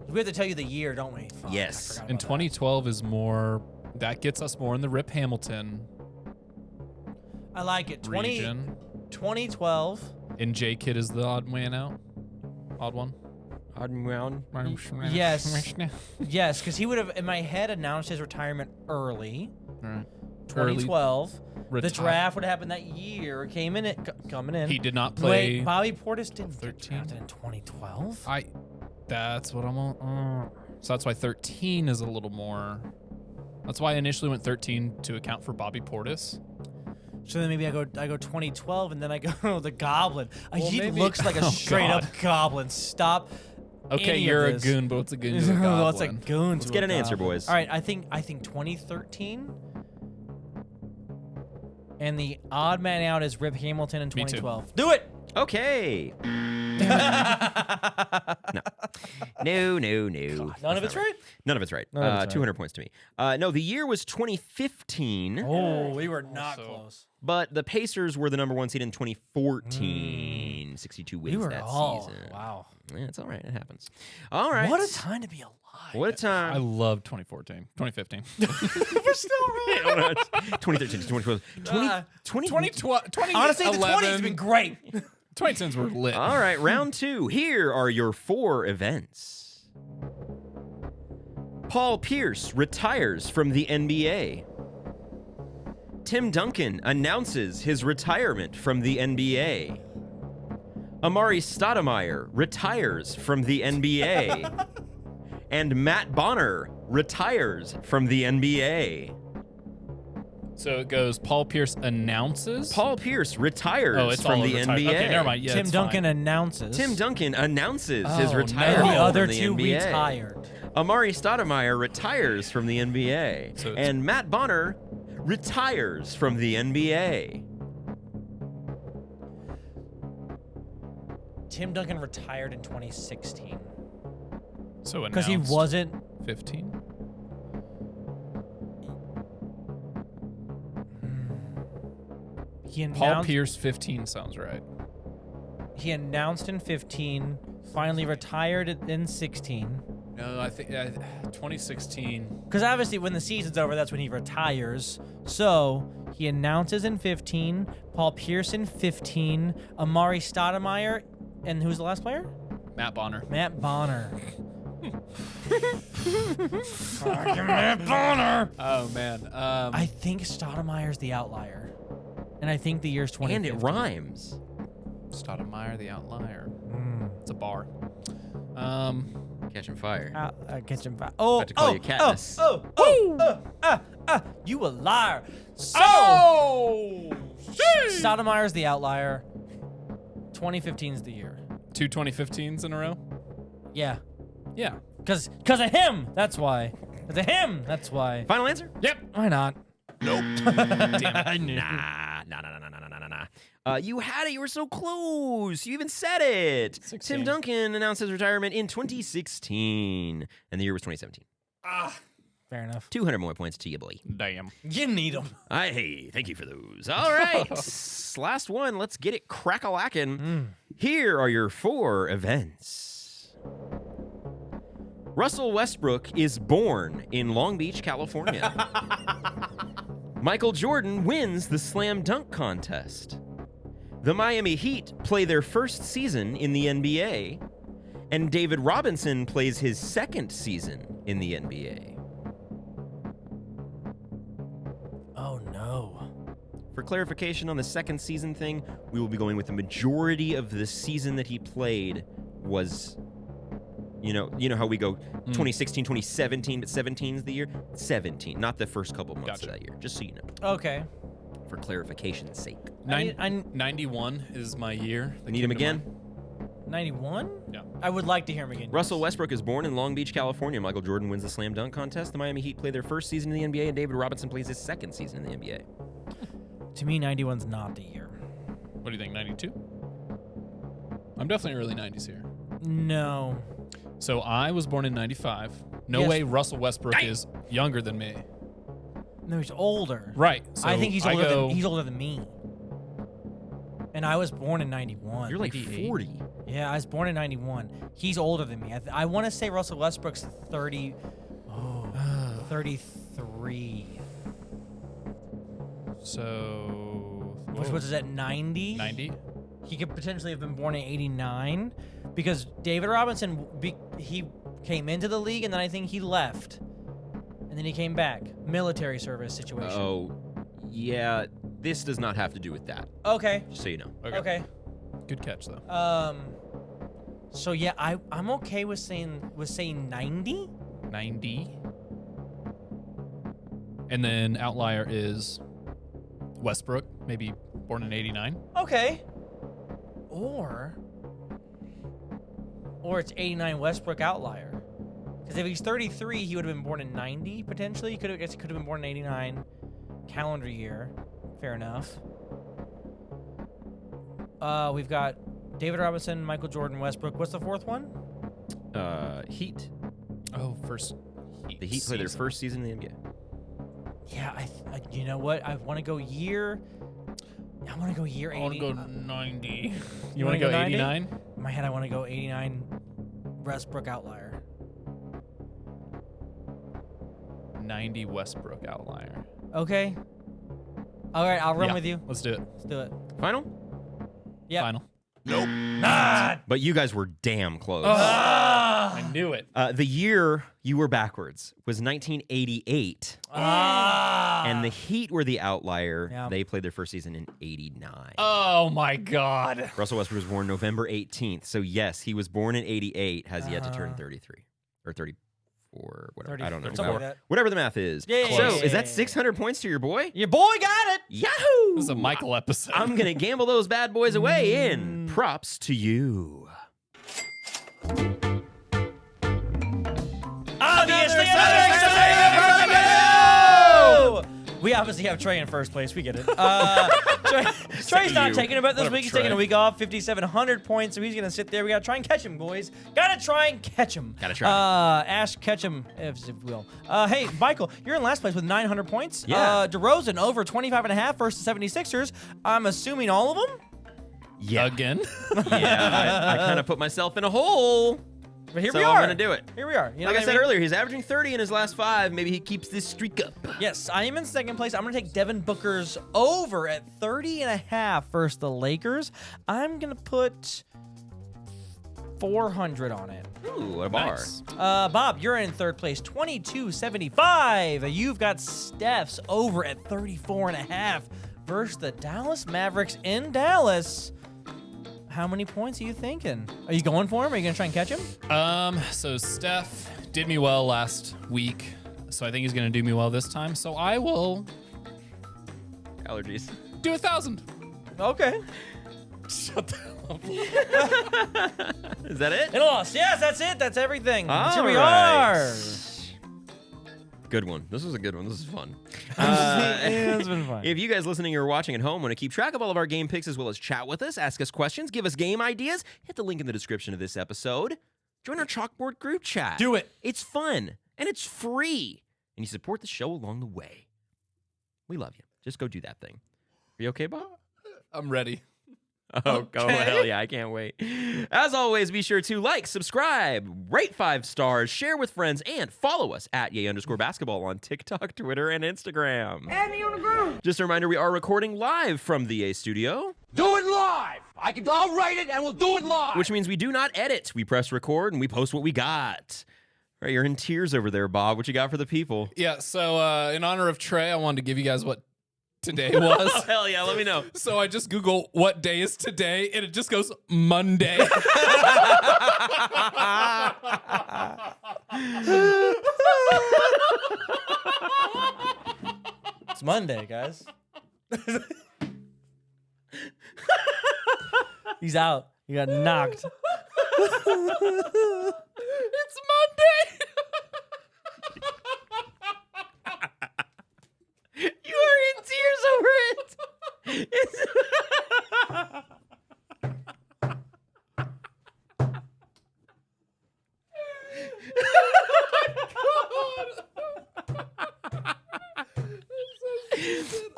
we have to tell you the year, don't we? Fuck, I Yes. forgot And about 2012 is more. That gets us more in the Rip Hamilton that. I like it. region. 2012. And J Kidd is the odd man out. Odd one. Odd round. Yes. Yes, because he would have, in my head, announced his retirement early. All right. 2012. The Retire- draft would have happened that year. Coming in. He did not play. Wait, Bobby Portis didn't get 13. drafted in 2012. That's what I'm on. So that's why 13 is a little more. That's why I initially went 13 to account for Bobby Portis. So then maybe I go 2012 and then I go the Goblin. He maybe- looks like a Oh, straight God. up Goblin. Stop. Okay, any you're of a this. goon, but what's a goon to a goblin? What's a goon? Let's get an answer, boys. All right, I think 2013. And the odd man out is Rip Hamilton in Me too. 2012. Do it. Okay. No. None of it's right. None of it's right. None of it's right. 200 points to me. No, the year was 2015, Oh, we were not Also- close. but the Pacers were the number 1 seed in 2014. 62 wins We were that all season. wow. Yeah, it's all right. It happens. All right. What a time to be alive. What a time. I love 2014. 2015. We're still wrong. 2013 to 2012. 2012. Honestly, the 20s have been great. 2010s were lit. All right, round 2. Here are your 4 events. Paul Pierce retires from the NBA. Tim Duncan announces his retirement from the NBA. Amari Stoudemire retires from the NBA. And Matt Bonner retires from the NBA. So it goes, Paul Pierce announces. Paul Pierce retires from all the retired. NBA. Okay, never mind. Yeah, Tim it's Duncan fine. announces. Tim Duncan announces his Oh, no. retirement And the other from the two NBA. retired. Amari Stoudemire retires from the NBA. So it's- and Matt Bonner retires from the NBA. Tim Duncan retired in 2016 So because he announced wasn't. 15. He Paul announced. Pierce 15 sounds right. He announced in 15. Finally retired in 16. No, I think 2016. Because obviously, when the season's over, that's when he retires. So he announces in 15. Paul Pierce in 15. Amari Stoudemire, and who's the last player? Matt Bonner. Matt Bonner. Fucking Matt Bonner. Oh man. I think Stoudemire's the outlier, and I think the year's 20. And it rhymes. Stoudemire, the outlier. Mm. It's a bar. Catching fire. Kitchen fire. Oh, About to call oh, you Katniss. you a liar. So, Stoudemire's the outlier. 2015's the year. 2 2015s in a row? Yeah. Yeah. Because of him. That's why. Because of him. That's why. Final answer? Yep. Why not? I knew. Nah. You had it. You were so close. You even said it. 16. Tim Duncan announced his retirement in 2016, and the year was 2017. Fair enough. 200 more points to you, boy. Damn. You need him. Hey, thank you for those. All right. Last one. Let's get it crack-a-lackin'. Here are your 4 events. Russell Westbrook is born in Long Beach, California. Michael Jordan wins the slam dunk contest. The Miami Heat play their first season in the NBA. And David Robinson plays his second season in the NBA. Oh, no. For clarification on the second season thing, we will be going with the majority of the season that he played was, you know how we go 2016, 2017, but 17 is the year? 17, not the first couple months of that year, just so you know, Okay. for clarification's sake. 91 is my year. You need him again? 91? Yeah. I would like to hear him again. Russell Westbrook is born in Long Beach, California. Michael Jordan wins the slam dunk contest. The Miami Heat play their first season in the NBA, and David Robinson plays his second season in the NBA. To me, 91's not the year. What do you think, 92? I'm definitely early 90s here. No. So I was born in 95. No Yes. way Russell Westbrook is younger than me. No, he's older. Right. So I think he's I older go, than he's older than me. And I was born in 91. You're like 98. 40. Yeah, I was born in 91. He's older than me. I want to say Russell Westbrook's 30. Oh, 33. So. Which was at 90? 90? He could potentially have been born in 89 because David Robinson, he came into the league and then I think he left. And then he came back. Military service situation. Oh, yeah. This does not have to do with that, Okay. just so you know. Okay. Good catch, though. So yeah, I'm okay with saying 90. 90. And then outlier is Westbrook, maybe born in 89. Okay. Or it's 89 Westbrook outlier. Because if he's 33, he would have been born in 90 potentially. He could have been born in 89 calendar year. Fair enough. We've got David Robinson, Michael Jordan, Westbrook. What's the fourth one? Heat. Oh, first. The Heat play their first season in the NBA. Yeah, I you know what? I want to go year. I want to go year 80. I want to go 90. You want to go 90? 89? In my head, I want to go 89 Westbrook outlier. 90 Westbrook outlier. Okay. All right, I'll run Yeah, with you. Let's do it. Let's do it. Final? Yeah. Final. But you guys were damn close. I knew it. The year you were backwards was 1988. And the Heat were the outlier. Yeah. They played their first season in 89. Oh, my God. Russell Westbrook was born November 18th. So, yes, he was born in 88, has yet to turn 33. Or 34. 4, whatever. 30, I don't know. something like that. Whatever the math is. Yeah. So is that 600 points to your boy? Your boy got it. Yahoo! This is a Michael episode. I'm going to gamble those bad boys away in. Props to you. Obviously, we obviously have Trey in first place. We get it. Trey's not taking it, but this Whatever, week he's taking a Trey. week off, 5,700 points, so he's going to sit there. We got to try and catch him, boys. Got to try and catch him. Gotta try. Ash, catch him, if you will. Hey, Michael, you're in last place with 900 points. Yeah. DeRozan over 25.5 versus 76ers. I'm assuming all of them? Yeah. Again? Yeah, I kind of put myself in a hole. But here So we I'm are. gonna do it. Here we are. You know Like I what said mean? earlier, he's averaging 30 in his last 5. Maybe he keeps this streak up. Yes, I am in second place. I'm going to take Devin Booker's over at 30.5 versus the Lakers. I'm going to put 400 on it. Ooh, what a bar. Nice. Bob, you're in third place, 22.75. You've got Steph's over at 34.5 versus the Dallas Mavericks in Dallas. How many points are you thinking? Are you going for him? Are you going to try and catch him? So Steph did me well last week, so I think he's gonna do me well this time. So I will Allergies. do 1,000. Okay. Shut the hell up. Is that it? It lost. Yes, that's it. That's everything. Here we All are. Good one. This was a good one. This is fun. It's been fun. If you guys listening or watching at home want to keep track of all of our game picks as well as chat with us, ask us questions, give us game ideas, hit the link in the description of this episode. Join our chalkboard group chat. Do it. It's fun and it's free. And you support the show along the way. We love you. Just go do that thing. Are you okay, Bob? I'm ready. Oh, hell yeah, I can't wait. As always, be sure to like, subscribe, rate 5 stars, share with friends, and follow us at @Yay_basketball on TikTok, Twitter, and Instagram. Add me on the ground. Just a reminder, we are recording live from the A Studio, Do it live. I'll write it and we'll do it live. which means we do not edit. We press record and we post what we got. All right, you're in tears over there, Bob. What you got for the people? Yeah, so in honor of Trey, I wanted to give you guys what today was. Oh, hell yeah, let me know. So I just Google what day is today, and it just goes Monday. It's Monday, guys. He's out. He got knocked. It's Monday. You are in tears over it.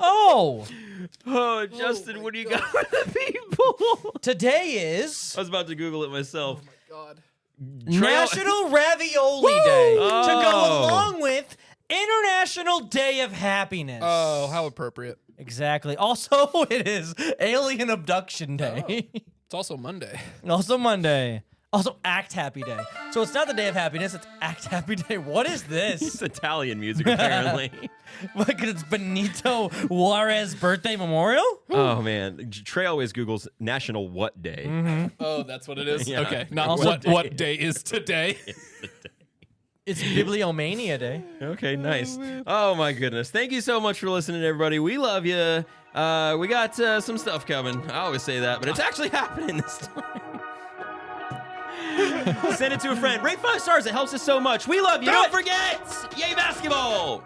Oh, Oh, Justin, what do you got for the people? today is I was about to Google it myself. God. National Ravioli Day to go Oh. along with International Day of Happiness. Oh, how appropriate. Exactly. Also, it is Alien Abduction Day. It's also Monday. Also Monday. Also Act Happy Day. So it's not the Day of Happiness, it's Act Happy Day. What is It's this? Italian music, apparently. Because it's Benito Juarez birthday memorial? Oh, man. Trey always Googles National What Day. Oh, that's what it is? Yeah. Okay. Not Also what day is today. It's Bibliomania Day. Okay, nice. Oh, my goodness. Thank you so much for listening, everybody. We love you. We got some stuff coming. I always say that, but it's actually happening this time. Send it to a friend. Rate 5 stars. It helps us so much. We love you. Don't forget, yay basketball.